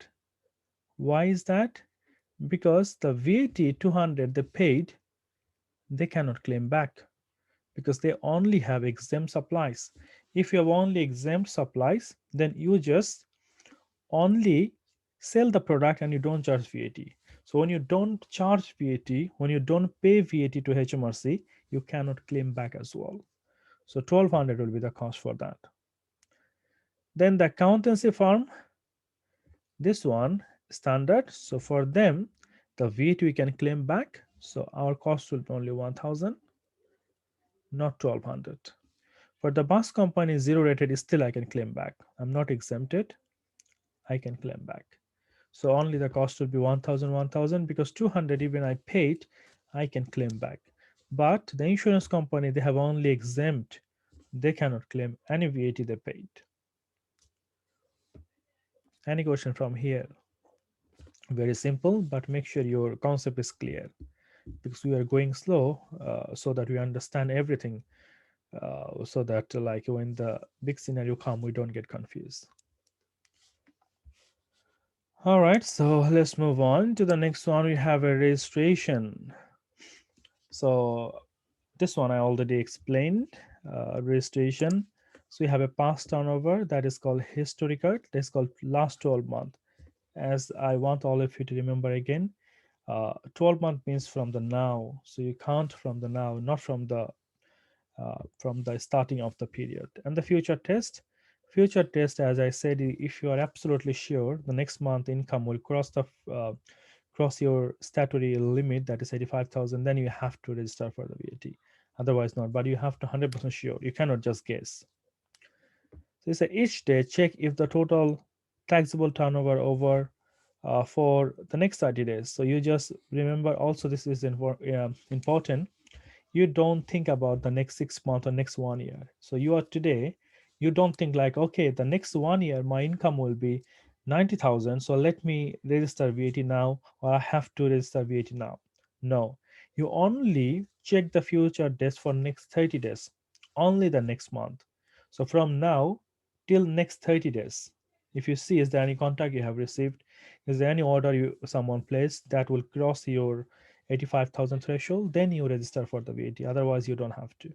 Why is that? Because the VAT 200 they paid, they cannot claim back because they only have exempt supplies. If you have only exempt supplies, then you just only sell the product and you don't charge VAT. So when you don't charge VAT, when you don't pay VAT to HMRC, you cannot claim back as well. So 1200 will be the cost for that. Then the accountancy firm, this one standard. So for them, the VAT we can claim back. So our cost will be only 1000, not 1200. For the bus company, zero rated, still I can claim back. I'm not exempted. I can claim back. So only the cost will be 1000, 1000 because 200 even I paid, I can claim back. But the insurance company, they have only exempt. They cannot claim any VAT they paid. Any question from here? Very simple, but make sure your concept is clear because we are going slow so that we understand everything so that like when the big scenario come, we don't get confused. All right, so let's move on to the next one. We have a registration. So this one I already explained, registration. So we have a past turnover that is called historical. That's called last 12 month. As I want all of you to remember again, 12 month means from the now. So you count from the now, not from the starting of the period. And the future test, as I said, if you are absolutely sure the next month income will cross your statutory limit, that is 85,000, then you have to register for the VAT. Otherwise not, but you have to 100% sure. You cannot just guess. So you say each day check if the total taxable turnover over for the next 30 days. So you just remember also, this is important. you don't think about the next 6 months or next 1 year. So you are today, you don't think like, okay, the next 1 year my income will be 90,000, so let me register VAT now, or I have to register VAT now. No, you only check the future dates for next 30 days, only the next month. So from now till next 30 days, if you see is there any contact you have received, is there any order you someone placed that will cross your 85,000 threshold, then you register for the VAT. Otherwise, you don't have to.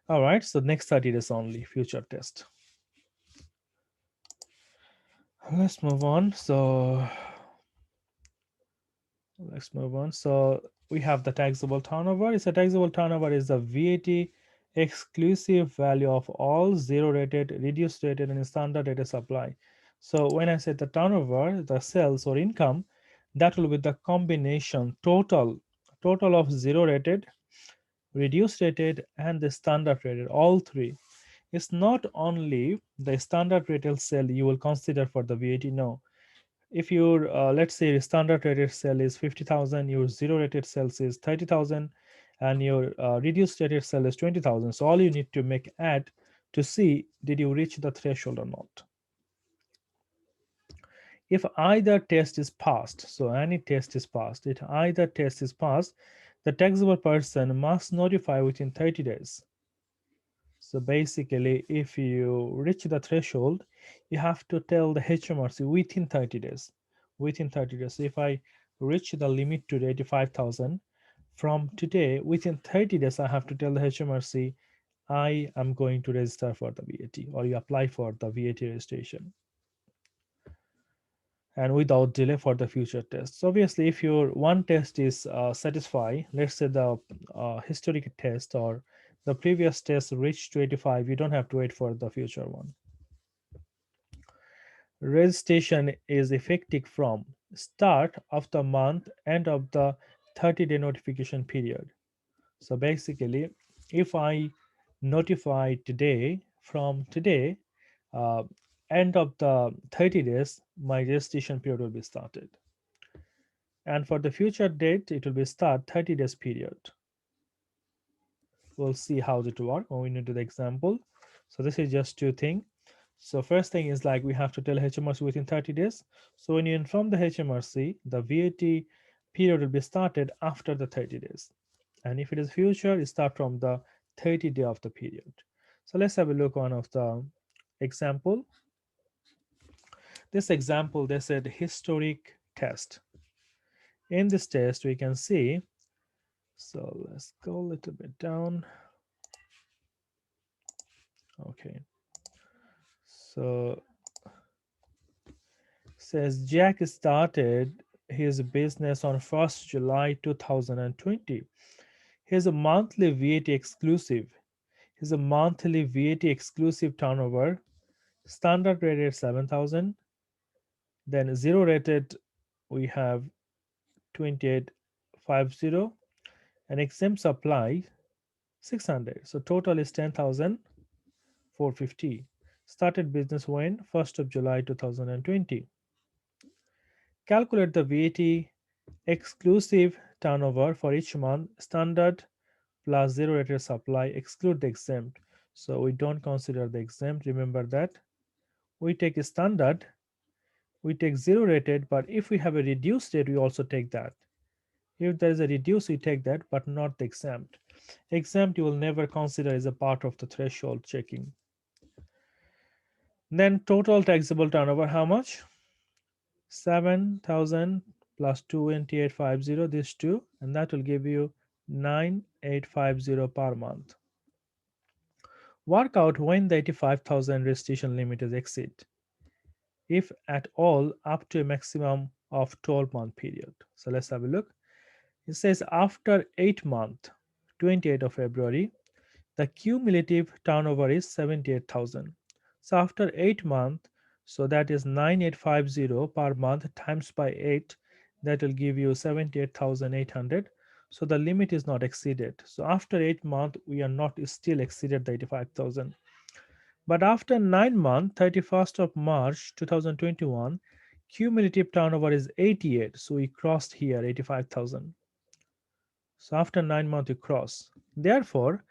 All right. So next 30 days only future test. Let's move on. So we have the taxable turnover. It's a taxable turnover is the VAT exclusive value of all zero rated, reduced rated, and standard rated supply. So when I say the turnover, the sales or income, that will be the combination total of zero rated, reduced rated, and the standard rated, all three. It's not only the standard rated sale you will consider for the VAT. No, if your let's say your standard rated sale is 50,000, your zero rated sales is 30,000, and your reduced rated sale is 20,000. So all you need to make add to see did you reach the threshold or not. If either test is passed, so any test is passed, if either test is passed, the taxable person must notify within 30 days. So basically, if you reach the threshold, you have to tell the HMRC within 30 days. Within 30 days. So if I reach the limit to 85,000, from today, within 30 days, I have to tell the HMRC I am going to register for the VAT, or you apply for the VAT registration, and without delay for the future tests. So obviously, if your one test is satisfied, let's say the historic test or the previous test reached to 85, you don't have to wait for the future one. Registration is effective from start of the month, end of the 30-day notification period. So basically, if I notify today, from today, uh, end of the 30 days, my registration period will be started. And for the future date, it will be start 30 days period. We'll see how it will work when we into the example. So this is just two things. So first thing is like we have to tell HMRC within 30 days. So when you inform the HMRC, the VAT period will be started after the 30 days. And if it is future, it start from the 30 day of the period. So let's have a look one of the example. This example, they said historic test. In this test, we can see, so let's go a little bit down. Okay. So says Jack started his business on 1st July 2020. His monthly VAT exclusive. His monthly VAT exclusive turnover, standard rated 7,000, then zero rated we have 2850, and exempt supply 600. So total is 10,450. Started business when 1st of July 2020. Calculate the VAT exclusive turnover for each month, standard plus zero rated supply, exclude the exempt. So we don't consider the exempt. Remember that. We take a standard, we take zero rated, but if we have a reduced rate, we also take that. If there is a reduced, we take that, but not the exempt. Exempt you will never consider as a part of the threshold checking. Then total taxable turnover, how much? 7,000 plus 2850, this two, and that will give you 9850 per month. Work out when the 85,000 registration limit is exceed, if at all, up to a maximum of 12-month period. So let's have a look. It says after 8 months, 28th of February, the cumulative turnover is 78,000. So after 8 months, so that is 9850 per month times by 8, that will give you 78,800. So the limit is not exceeded. So after 8 months, we are not still exceeded the 85,000. But after 9 months, 31st of March 2021, cumulative turnover is 88. So we crossed here 85,000. So after 9 months you cross. Therefore,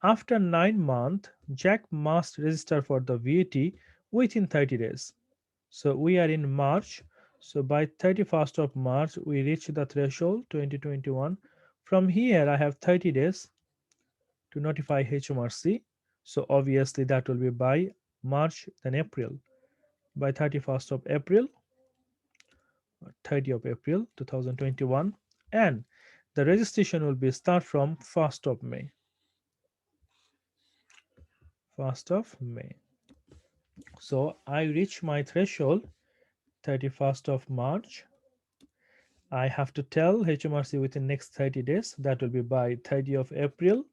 after 9 months, Jack must register for the VAT within 30 days. So we are in March. So by 31st of March, we reach the threshold 2021. From here, I have 30 days to notify HMRC. So obviously that will be by March, then April. By 31st of April, 30th of April 2021, and the registration will be start from 1st of May. 1st of May. So I reach my threshold 31st of March. I have to tell HMRC within next 30 days. That will be by 30th of April,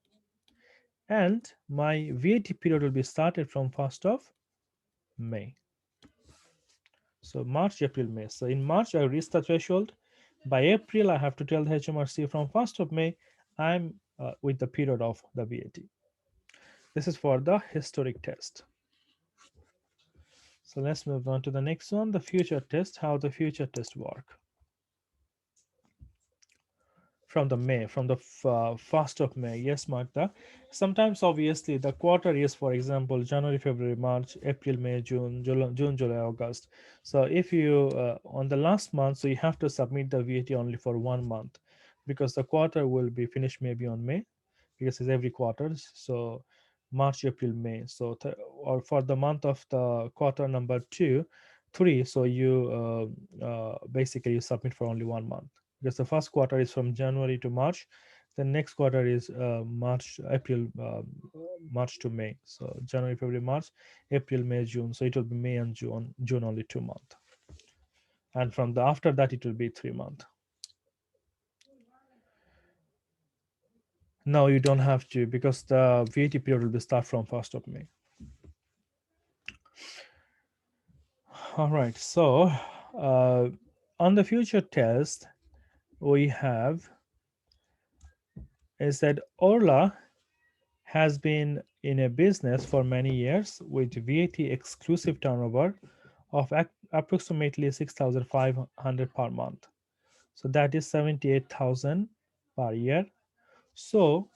and my VAT period will be started from 1st of May. So March, April, May. So in March, I reach the threshold. By April, I have to tell the HMRC from 1st of May, I'm with the period of the VAT. This is for the historic test. So let's move on to the next one, the future test, how the future test work. From the May, from the 1st of May. Yes, Magda. Sometimes, obviously, the quarter is, for example, January, February, March, April, May, June, July, August. So if you on the last month, so you have to submit the VAT only for 1 month, because the quarter will be finished maybe on May, because it's every quarter. So March, April, May. So or for the month of the quarter number two, three. So you basically you submit for only 1 month, because the first quarter is from January to March. The next quarter is March to May. So January, February, March, April, May, June. So it will be May and June. June only 2 months, and from the after that it will be 3 months. No, you don't have to, because the VAT period will be start from 1st of May. All right. So on the future test, we have is that Orla has been in a business for many years with VAT exclusive turnover of approximately 6,500 per month. So that is 78,000 per year. So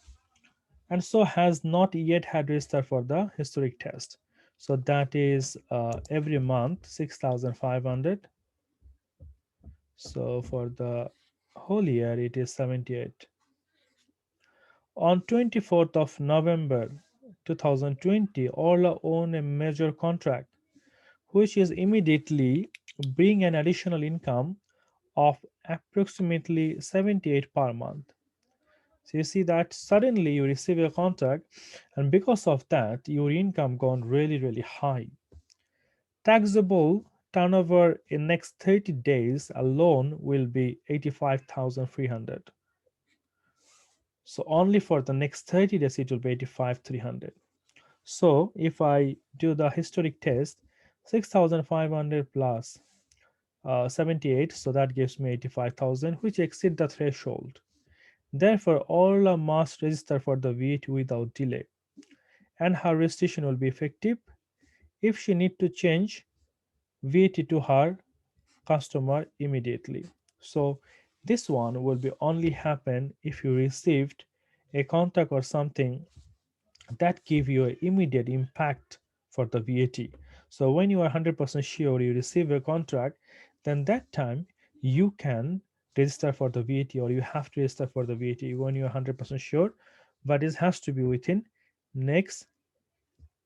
so has not yet had registered for the historic test. So that is every month 6,500. So for the whole year it is 78. On 24th of November 2020, Orla won a major contract, which is immediately bring an additional income of approximately 78 per month. So you see that suddenly you receive a contract, and because of that, your income gone really high. Taxable turnover in next 30 days alone will be 85,300. So only for the next 30 days it will be 85,300. So if I do the historic test, 6,500 plus 78, so that gives me 85,000, which exceed the threshold. Therefore, all must register for the VAT without delay, and her registration will be effective if she need to change VAT to her customer immediately. So this one will be only happen if you received a contact or something that give you an immediate impact for the VAT. So when you are 100% sure you receive a contract, then that time you can register for the VAT, or you have to register for the VAT when you are 100% sure, but it has to be within next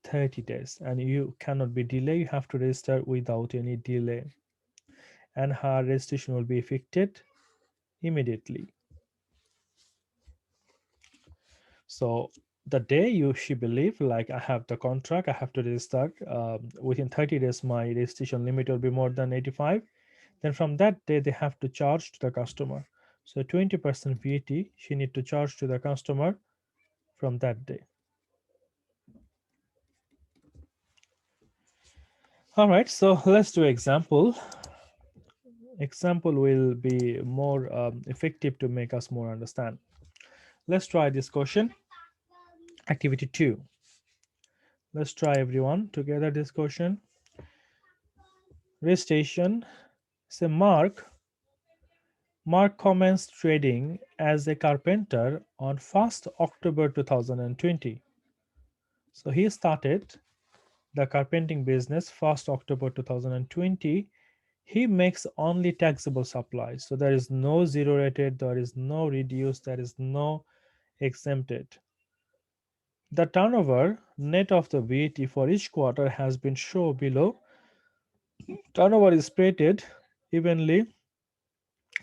30 days, and you cannot be delayed. You have to register without any delay, and her registration will be effected immediately. So the day you she believe like I have the contract, I have to register within 30 days. My registration limit will be more than 85. Then from that day they have to charge to the customer. So 20% VAT she need to charge to the customer from that day. All right. So let's do example. Example will be more effective to make us more understand. Let's try this question. Activity 2. Let's try everyone together this question. Registration. Say Mark commenced trading as a carpenter on 1st October 2020. So he started the carpenting business 1st October 2020. He makes only taxable supplies. So there is no zero rated, there is no reduced, there is no exempted. The turnover net of the VAT for each quarter has been shown below. Turnover is spread evenly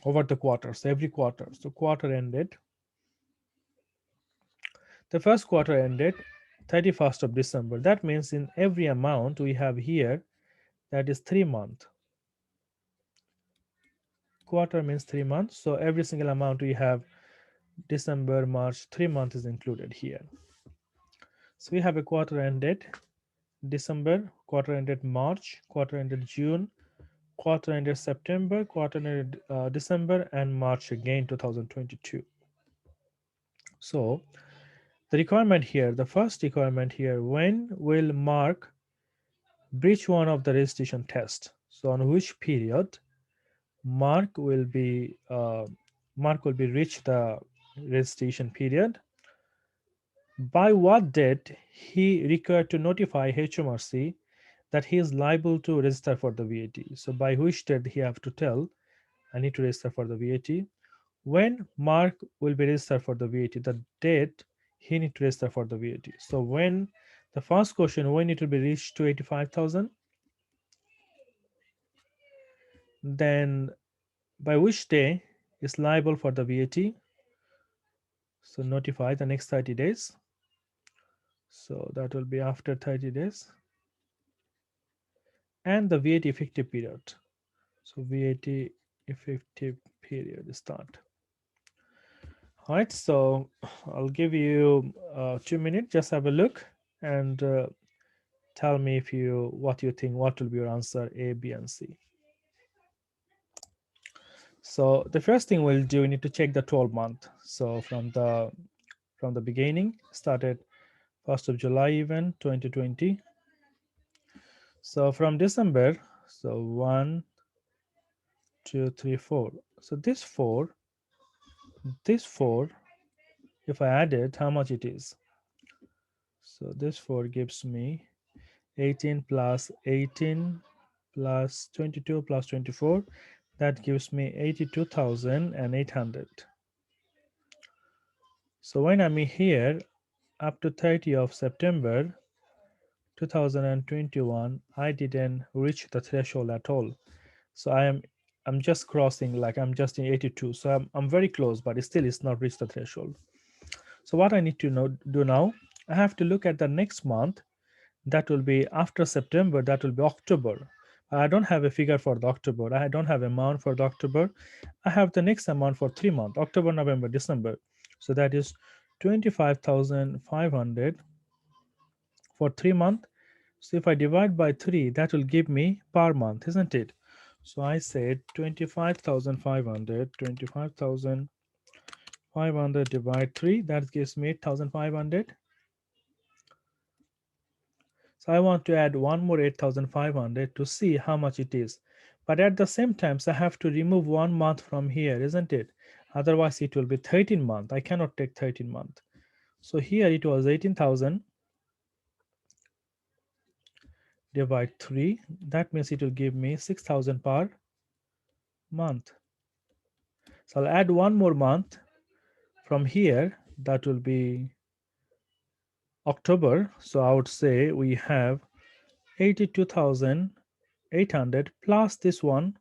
over the quarters, every quarter. So quarter ended. The first quarter ended 31st of December. That means in every amount we have here, that is 3 months. Quarter means 3 months. So every single amount we have December, March, 3 months is included here. So we have a quarter ended December, quarter ended March, quarter ended June, quarter ended September, quarter ended December, and March again 2022. So the requirement here, the first requirement here, when will Mark breach one of the registration test? So on which period Mark will be reach the registration period? By what date he required to notify HMRC that he is liable to register for the VAT? So by which date he have to tell I need to register for the VAT? When Mark will be registered for the VAT, the date he need to register for the VAT. So when the first question, when it will be reached to 85,000, then by which day is liable for the VAT? So notify the next 30 days. So that will be after 30 days. And the VAT effective period. So VAT effective period start. All right, so I'll give you 2 minutes. Just have a look and tell me if you what you think. What will be your answer? A, B, and C. So the first thing we'll do, we need to check the 12 month. So from the beginning, started 1st of July even 2020. So from December, so 1, 2, 3, 4. So this four, if I add it, how much it is? So this 4 gives me 18 plus 18 plus 22 plus 24. That gives me 82,800. So when I'm here up to 30 of September 2021, I didn't reach the threshold at all. So I'm just crossing, like I'm just in 82. So I'm very close, but still it's not reached the threshold. So what I need to do now, I have to look at the next month. That will be after September, that will be October. I don't have a figure for the October. I don't have amount for the October. I have the next amount for 3 months, October, November, December. So that is 25,500 for 3 months. So if I divide by 3, that will give me per month, isn't it? So I said 25,500, 25,500 divide 3, that gives me 8,500. So I want to add one more 8,500 to see how much it is. But at the same time, so I have to remove 1 month from here, isn't it? Otherwise, it will be 13 month. I cannot take 13 month. So here it was 18,000 divide 3. That means it will give me 6,000 per month. So I'll add one more month from here. That will be October. So I would say we have 82,800 plus this one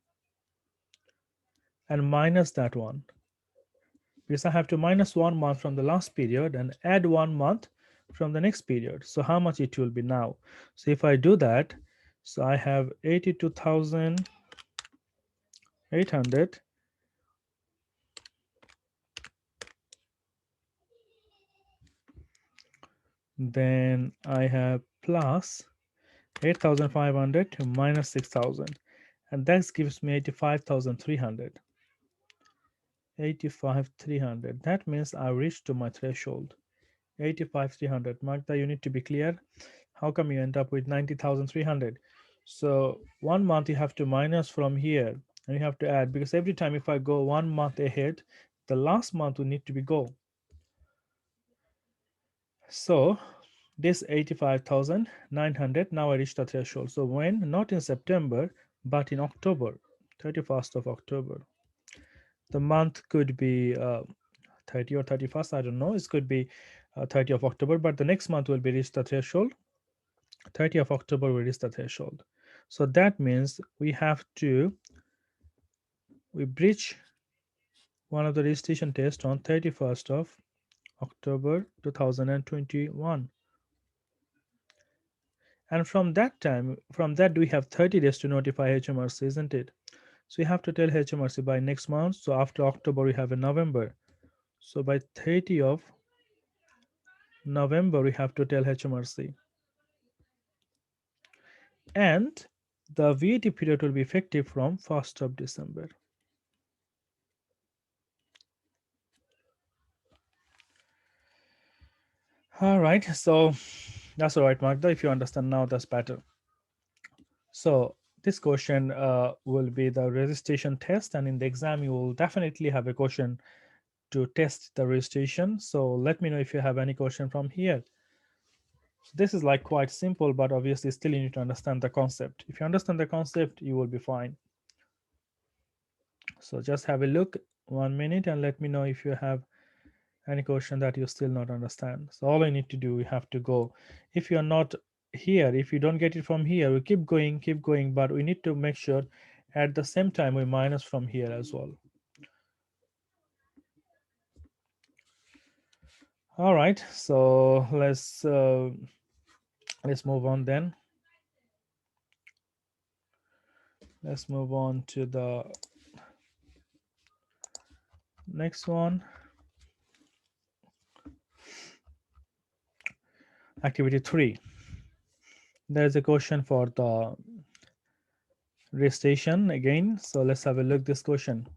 and minus that one, because I have to minus 1 month from the last period and add 1 month from the next period. So how much it will be now? So if I do that, so I have 82,800 then I have plus 8,500 to minus 6,000, and that gives me 85,300. 85,300. That means I reached to my threshold. 85,300. Magda, you need to be clear. How come you end up with 90,300? So 1 month you have to minus from here And you have to add, because every time if I go 1 month ahead, the last month will need to be go. So this 85,900, now I reached the threshold. So when? Not in September, but in October, 31st of October. The month could be 30 or 31st, I don't know. It could be 30 of October, but the next month will be reached the threshold. 30 of October will reach the threshold. So that means we have to, we breach one of the registration tests on 31st of October 2021. And from that time, from that we have 30 days to notify HMRC, isn't it? So you have to tell HMRC by next month. So after October, we have a November. So by 30 of November, we have to tell HMRC. And the VAT period will be effective from 1st of December. All right, so that's all right, Magda. If you understand now, that's better. So this question will be the registration test, and in the exam, you will definitely have a question to test the registration. So let me know if you have any question from here. So this is like quite simple, but obviously still you need to understand the concept. If you understand the concept, you will be fine. So just have a look 1 minute and let me know if you have any question that you still not understand. So all I need to do, you have to go. If you're not here, if you don't get it from here, we keep going, but we need to make sure at the same time we minus from here as well. All right, so let's move on then. Let's move on to the next one. Activity 3. There's a question for the registration again. So let's have a look this question.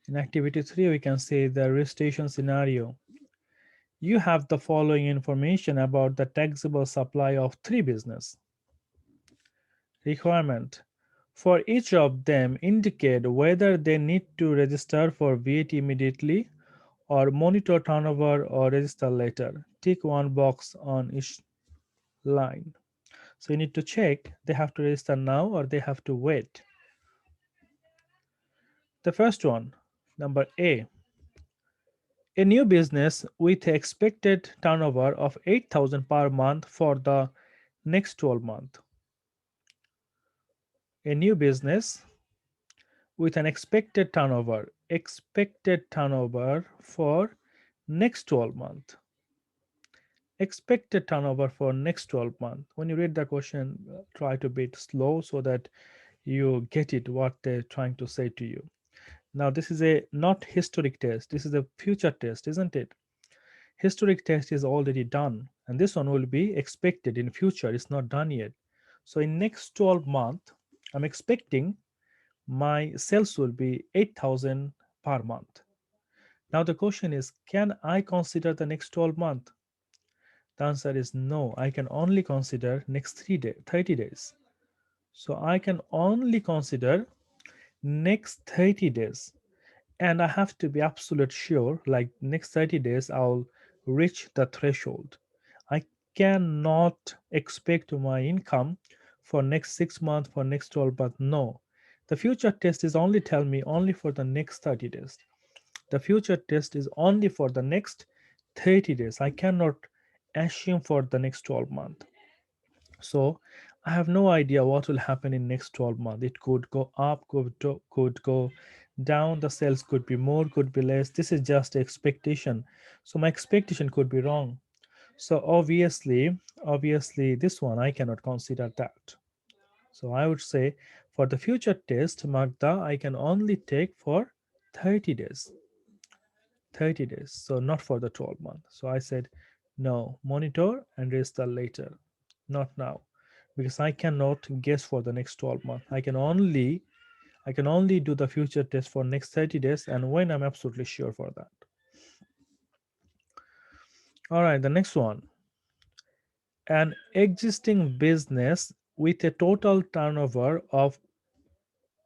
In activity 3, we can say the registration scenario. You have the following information about the taxable supply of 3 business. Requirement. For each of them, indicate whether they need to register for VAT immediately or monitor turnover or register later. Tick one box on each line. So you need to check they have to register now or they have to wait. The first one, number A, a new business with expected turnover of 8,000 per month for the next 12 months. A new business with an expected turnover for next 12 months. Expected turnover for next 12 months. When you read the question, try to be slow so that you get it what they're trying to say to you. Now this is a not historic test, this is a future test, isn't it? Historic test is already done and this one will be expected in future, it's not done yet. So in next 12 months, I'm expecting my sales will be 8,000 per month. Now the question is, can I consider the next 12 months? The answer is no, I can only consider next 30 days. So I can only consider next 30 days. And I have to be absolute sure, like next 30 days, I'll reach the threshold. I cannot expect my income for next 6 months, for next 12 months. No. The future test is only tell me only for the next 30 days. The future test is only for the next 30 days. I cannot assume for the next 12 months. So I have no idea what will happen in next 12 months. It could go up, could go down. The sales could be more, could be less. This is just expectation. So my expectation could be wrong. So obviously, this one I cannot consider that. So I would say for the future test, Magda, I can only take for 30 days. 30 days. So not for the 12 months. So I said no, monitor and register later, not now, because I cannot guess for the next 12 months. I can only do the future test for next 30 days and when I'm absolutely sure for that. All right, the next one. An existing business with a total turnover of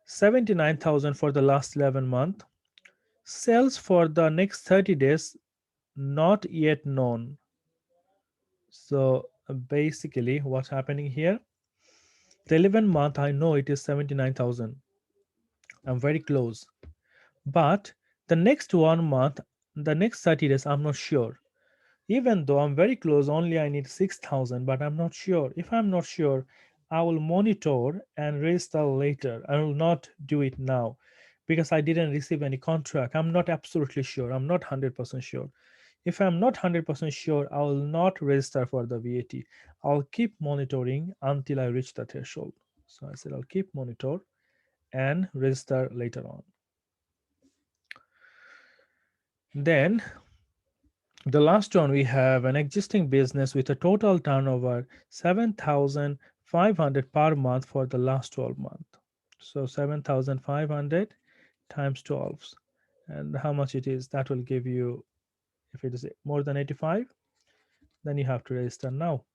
79,000 for the last 11 month. Sales for the next 30 days not yet known. So basically what's happening here, the 11 month I know it is 79,000. I'm very close. But the next 1 month, the next 30 days, I'm not sure. Even though I'm very close, only I need 6,000, but I'm not sure. If I'm not sure, I will monitor and register later. I will not do it now because I didn't receive any contract. I'm not absolutely sure. I'm not 100% sure. If I'm not 100% sure, I will not register for the VAT. I'll keep monitoring until I reach the threshold. So I said I'll keep monitor and register later on. Then the last one, we have an existing business with a total turnover 7,500 per month for the last 12 months. So 7,500 times 12. And how much it is, that will give you, if it is more than 85, then you have to register now.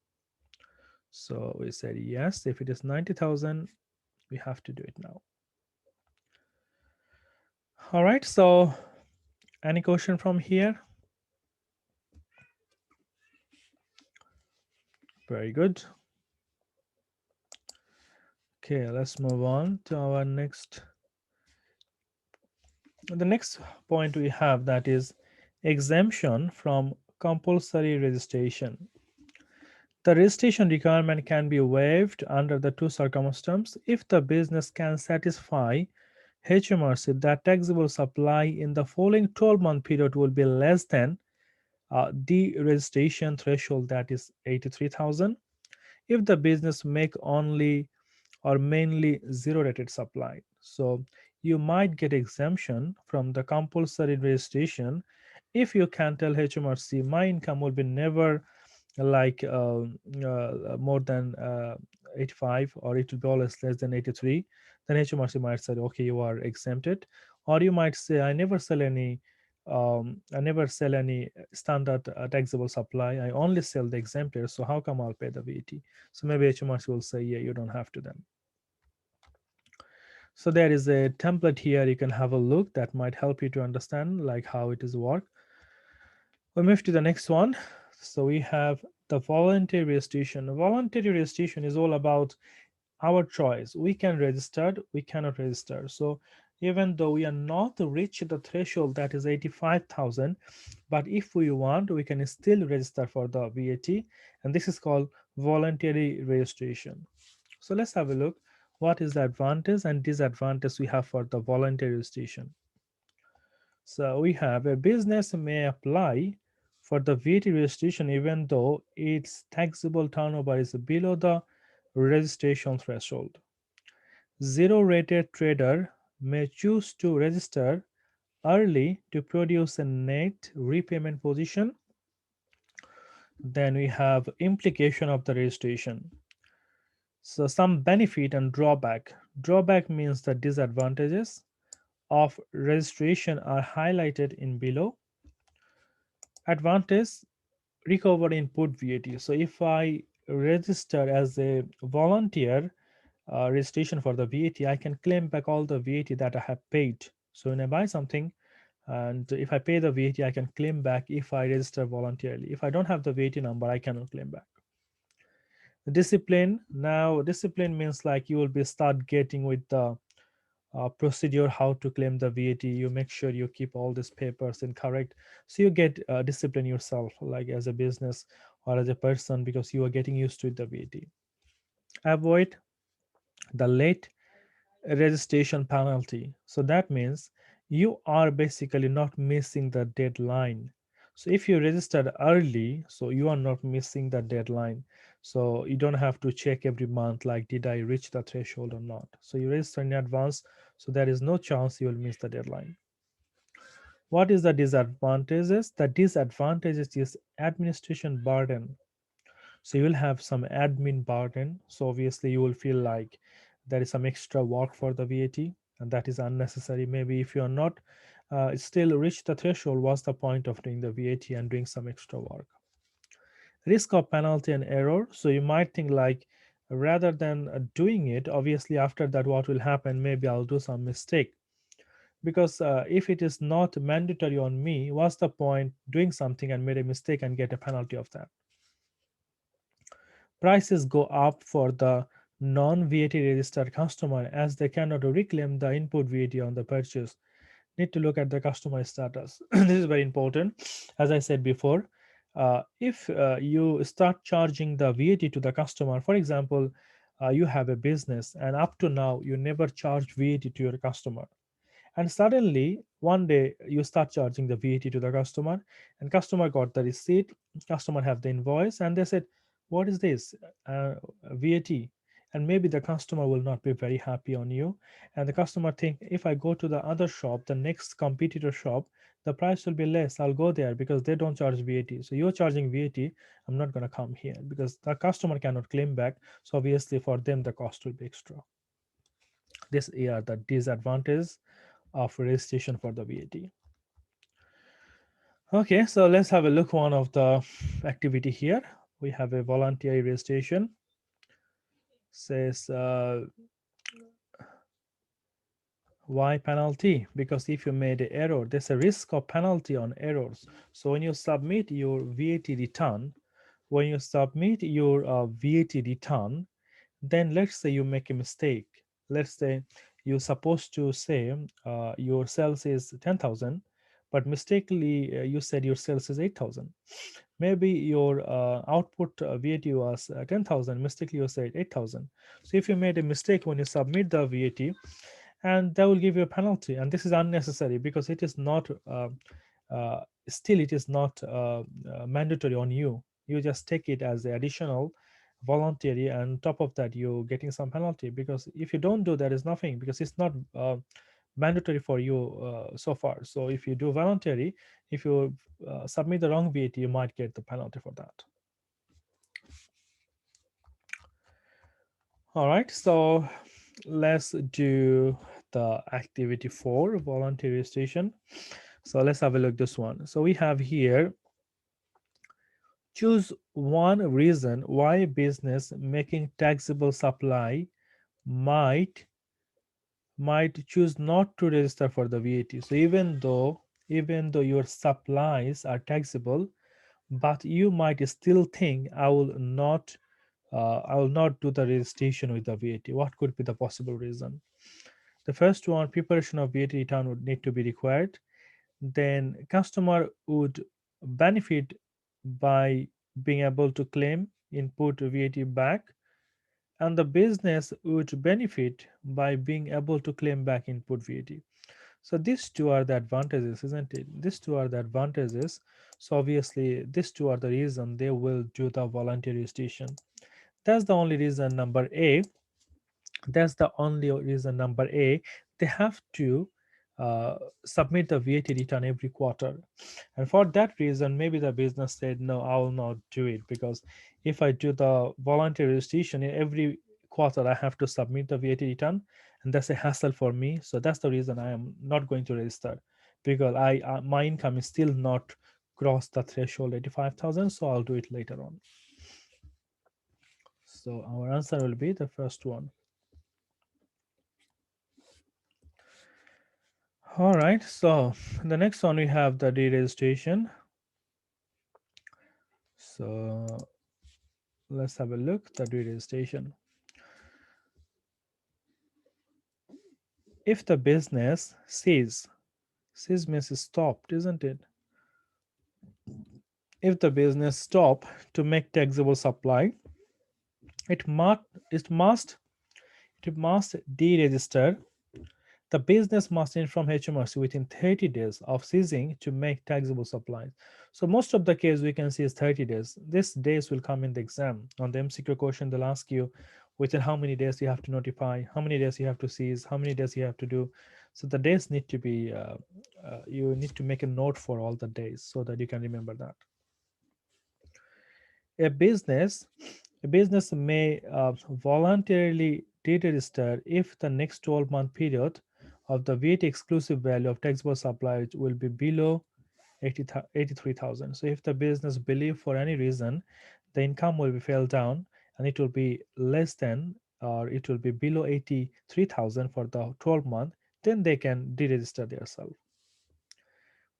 So we said yes. If it is 90,000, we have to do it now. All right. So any question from here? Very good. Okay, let's move on to our next. The next point we have, that is exemption from compulsory registration. The registration requirement can be waived under the two circumstances: if the business can satisfy HMRC that taxable supply in the following 12-month period will be less than the registration threshold, that is 83,000. If the business make only or mainly zero rated supply. So you might get exemption from the compulsory registration if you can tell HMRC my income will be never like more than 85, or it will be always less than 83. Then HMRC might say okay, you are exempted. Or you might say I never sell any standard taxable supply, I only sell the exempted, so how come I'll pay the VAT? So maybe HMRC will say yeah, you don't have to then. So there is a template here, you can have a look, that might help you to understand like how it is work. We move to the next one. So we have the voluntary registration. Voluntary registration is all about our choice. We can register, we cannot register. So even though we are not reach the threshold, that is 85,000, but if we want, we can still register for the VAT, and this is called voluntary registration. So let's have a look. What is the advantage and disadvantage we have for the voluntary registration? So we have a business may apply for the VAT registration even though its taxable turnover is below the registration threshold. Zero rated trader may choose to register early to produce a net repayment position. Then we have implication of the registration. So some benefit and drawback. Drawback means the disadvantages of registration are highlighted in below. Advantage: recover input VAT. So if I register as a volunteer registration for the VAT, I can claim back all the VAT that I have paid. So when I buy something and if I pay the VAT, I can claim back if I register voluntarily. If I don't have the VAT number, I cannot claim back. Discipline. Now discipline means like you will be start getting with the procedure how to claim the VAT. You make sure you keep all these papers in correct, so you get discipline yourself, like as a business or as a person, because you are getting used to the VAT. Avoid the late registration penalty. So that means you are basically not missing the deadline. So if you registered early, so you are not missing the deadline. So you don't have to check every month like did I reach the threshold or not. So you register in advance, so there is no chance you will miss the deadline. What is the disadvantages? The disadvantages is administration burden. So you will have some admin burden. So obviously you will feel like there is some extra work for the VAT, and that is unnecessary. Maybe if you are not still reach the threshold, what's the point of doing the VAT and doing some extra work? Risk of penalty and error. So you might think like rather than doing it. Obviously, after that, what will happen? Maybe I'll do some mistake, because if it is not mandatory on me, what's the point doing something and made a mistake and get a penalty of that? Prices go up for the non-VAT registered customer as they cannot reclaim the input VAT on the purchase. Need to look at the customer status. This is very important. As I said before, if you start charging the VAT to the customer, for example, you have a business and up to now you never charged VAT to your customer, and suddenly one day you start charging the VAT to the customer, and customer got the receipt, customer have the invoice, and they said, what is this, VAT? And maybe the customer will not be very happy on you, and the customer think, if I go to the other shop, the next competitor shop, the price will be less, I'll go there because they don't charge VAT. So you're charging VAT, I'm not going to come here, because the customer cannot claim back, so obviously for them the cost will be extra. This are the disadvantages of registration for the VAT. Okay, so let's have a look one of the activity here. We have a voluntary registration. Says why penalty? Because if you made an error, there's a risk of penalty on errors. So when you submit your VAT return, VAT return, then let's say you make a mistake. Let's say you're supposed to say your sales is 10,000, but mistakenly you said your sales is 8,000. Maybe your output VAT was 10,000, mistakenly you said 8,000. So if you made a mistake when you submit the VAT, and that will give you a penalty, and this is unnecessary because it is not uh, still it is not mandatory on you. You just take it as the additional voluntary, and top of that you're getting some penalty, because if you don't do that is nothing, because it's not mandatory for you so far. So if you do voluntary, if you submit the wrong VAT, you might get the penalty for that. All right, so let's do the activity 4, voluntary registration. So let's have a look this one. So we have here, choose one reason why a business making taxable supply might choose not to register for the VAT. So even though your supplies are taxable, but you might still think, I will not do the registration with the VAT. What could be the possible reason? The first one, preparation of VAT return would need to be required. Then customer would benefit by being able to claim input VAT back, and the business would benefit by being able to claim back input VAT. So these two are the advantages, isn't it? These two are the advantages. So obviously these two are the reason they will do the voluntary registration. That's the only reason number A. That's the only reason number A. They have to uh, submit the VAT return every quarter, and for that reason maybe the business said, no, I will not do it, because if I do the voluntary registration every quarter, I have to submit the VAT return, and that's a hassle for me. So that's the reason I am not going to register, because I my income is still not crossed the threshold 85,000, so I'll do it later on. So our answer will be the first one. All right, so the next one we have the deregistration. So let's have a look the deregistration. If the business cease means stopped, isn't it? If the business stop to make taxable supply, it must it must it must deregister. The business must inform HMRC within 30 days of ceasing to make taxable supplies. So most of the case we can see is 30 days. These days will come in the exam. On the MCQ question, they'll ask you within how many days you have to notify, how many days you have to cease, how many days you have to do. So the days need to be, you need to make a note for all the days so that you can remember that. A business a business may voluntarily deregister if the next 12-month period of the VAT exclusive value of taxable supplies will be below 83,000. So if the business believe for any reason the income will be fell down and it will be less than, or it will be below 83,000 for the 12 month, then they can deregister themselves.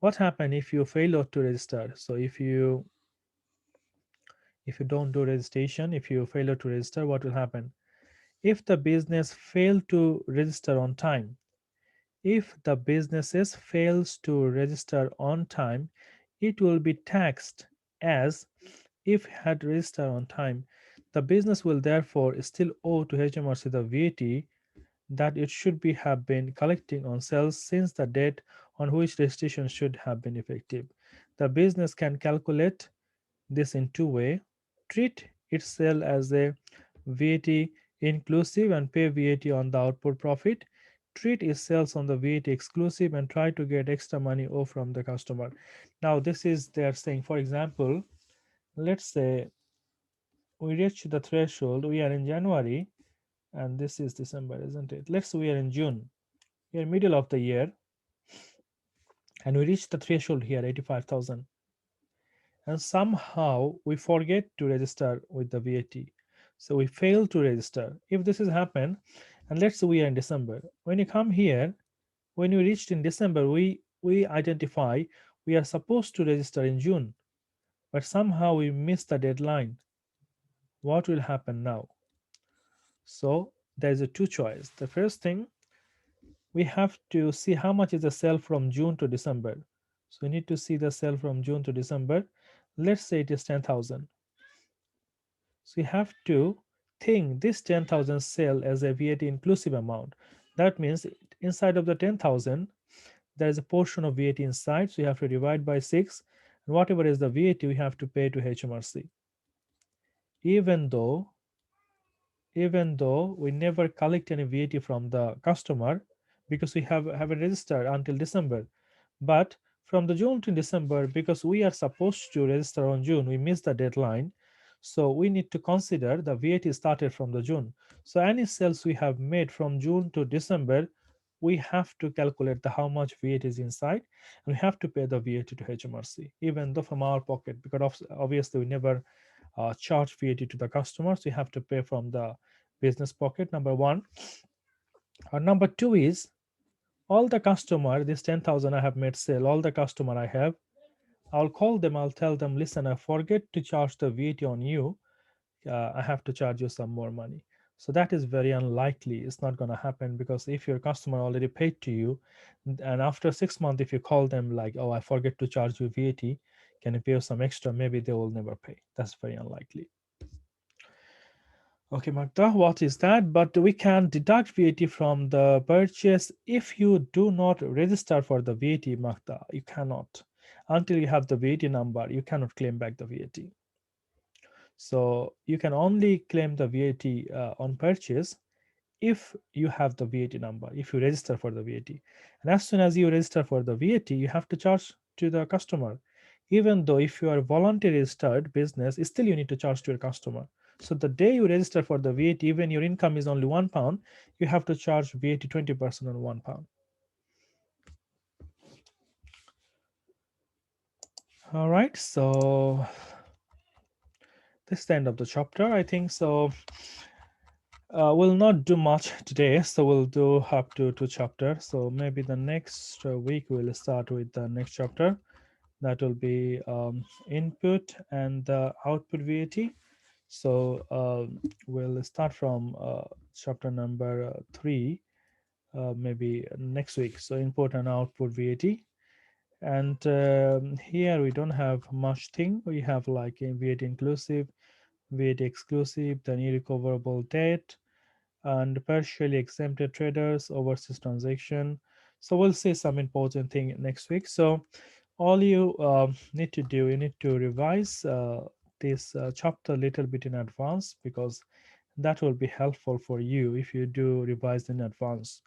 What happen if you fail to register? So if you don't do registration, if you fail to register, what will happen? If the business fail to register on time, if the businesses fails to register on time, it will be taxed as if had registered on time. The business will therefore still owe to HMRC the VAT that it should be have been collecting on sales since the date on which registration should have been effective. The business can calculate this in two ways: treat its sale as a VAT inclusive and pay VAT on the output profit; treat its sales on the VAT exclusive and try to get extra money off from the customer. Now, this is they're saying, for example, let's say we reach the threshold, we are in January, and this is December, isn't it? Let's say we are in June, we are middle of the year, and we reach the threshold here, 85,000, and somehow we forget to register with the VAT. So we fail to register. If this has happened, and let's say we are in December, when you come here, when we reached in December, we identify we are supposed to register in June, but somehow we missed the deadline. What will happen now? So there's a two choice. The first thing, we have to see how much is the sale from June to December. So we need to see the sale from June to December. Let's say it is 10,000. So you have to think this 10,000 sale as a VAT inclusive amount. That means inside of the 10,000, there is a portion of VAT inside. So you have to divide by 6. And whatever is the VAT, we have to pay to HMRC. Even though we never collect any VAT from the customer because we haven't registered until December. But from the June to December, because we are supposed to register on June, we missed the deadline. So we need to consider the VAT started from the June. So any sales we have made from June to December, we have to calculate the how much VAT is inside, and we have to pay the VAT to HMRC, even though from our pocket, because obviously we never charge VAT to the customers. We have to pay from the business pocket. Number one. Number two is all the customer, this 10,000 I have made sale, all the customer I have, I'll call them, I'll tell them, listen, I forget to charge the VAT on you. I have to charge you some more money. So that is very unlikely. It's not going to happen, because if your customer already paid to you, and after 6 months, if you call them like, oh, I forget to charge you VAT, can you pay some extra? Maybe they will never pay. That's very unlikely. Okay, Magda, what is that? But we can deduct VAT from the purchase if you do not register for the VAT, Magda. You cannot. Until you have the VAT number, you cannot claim back the VAT. So you can only claim the VAT on purchase if you have the VAT number, if you register for the VAT. And as soon as you register for the VAT, you have to charge to the customer. Even though if you are a voluntary registered business, still you need to charge to your customer. So the day you register for the VAT, even your income is only £1, you have to charge VAT 20% on £1. All right, so this is the end of the chapter, I think. So we'll not do much today, so we'll do up to 2 chapters. So maybe the next week we'll start with the next chapter. That will be input and the output VAT. So we'll start from chapter number 3, maybe next week. So input and output VAT. And here we don't have much thing. We have like a VAT inclusive, VAT exclusive, then irrecoverable debt, and partially exempted traders, overseas transaction. So we'll see some important thing next week. So all you need to do, you need to revise this chapter a little bit in advance, because that will be helpful for you if you do revise in advance.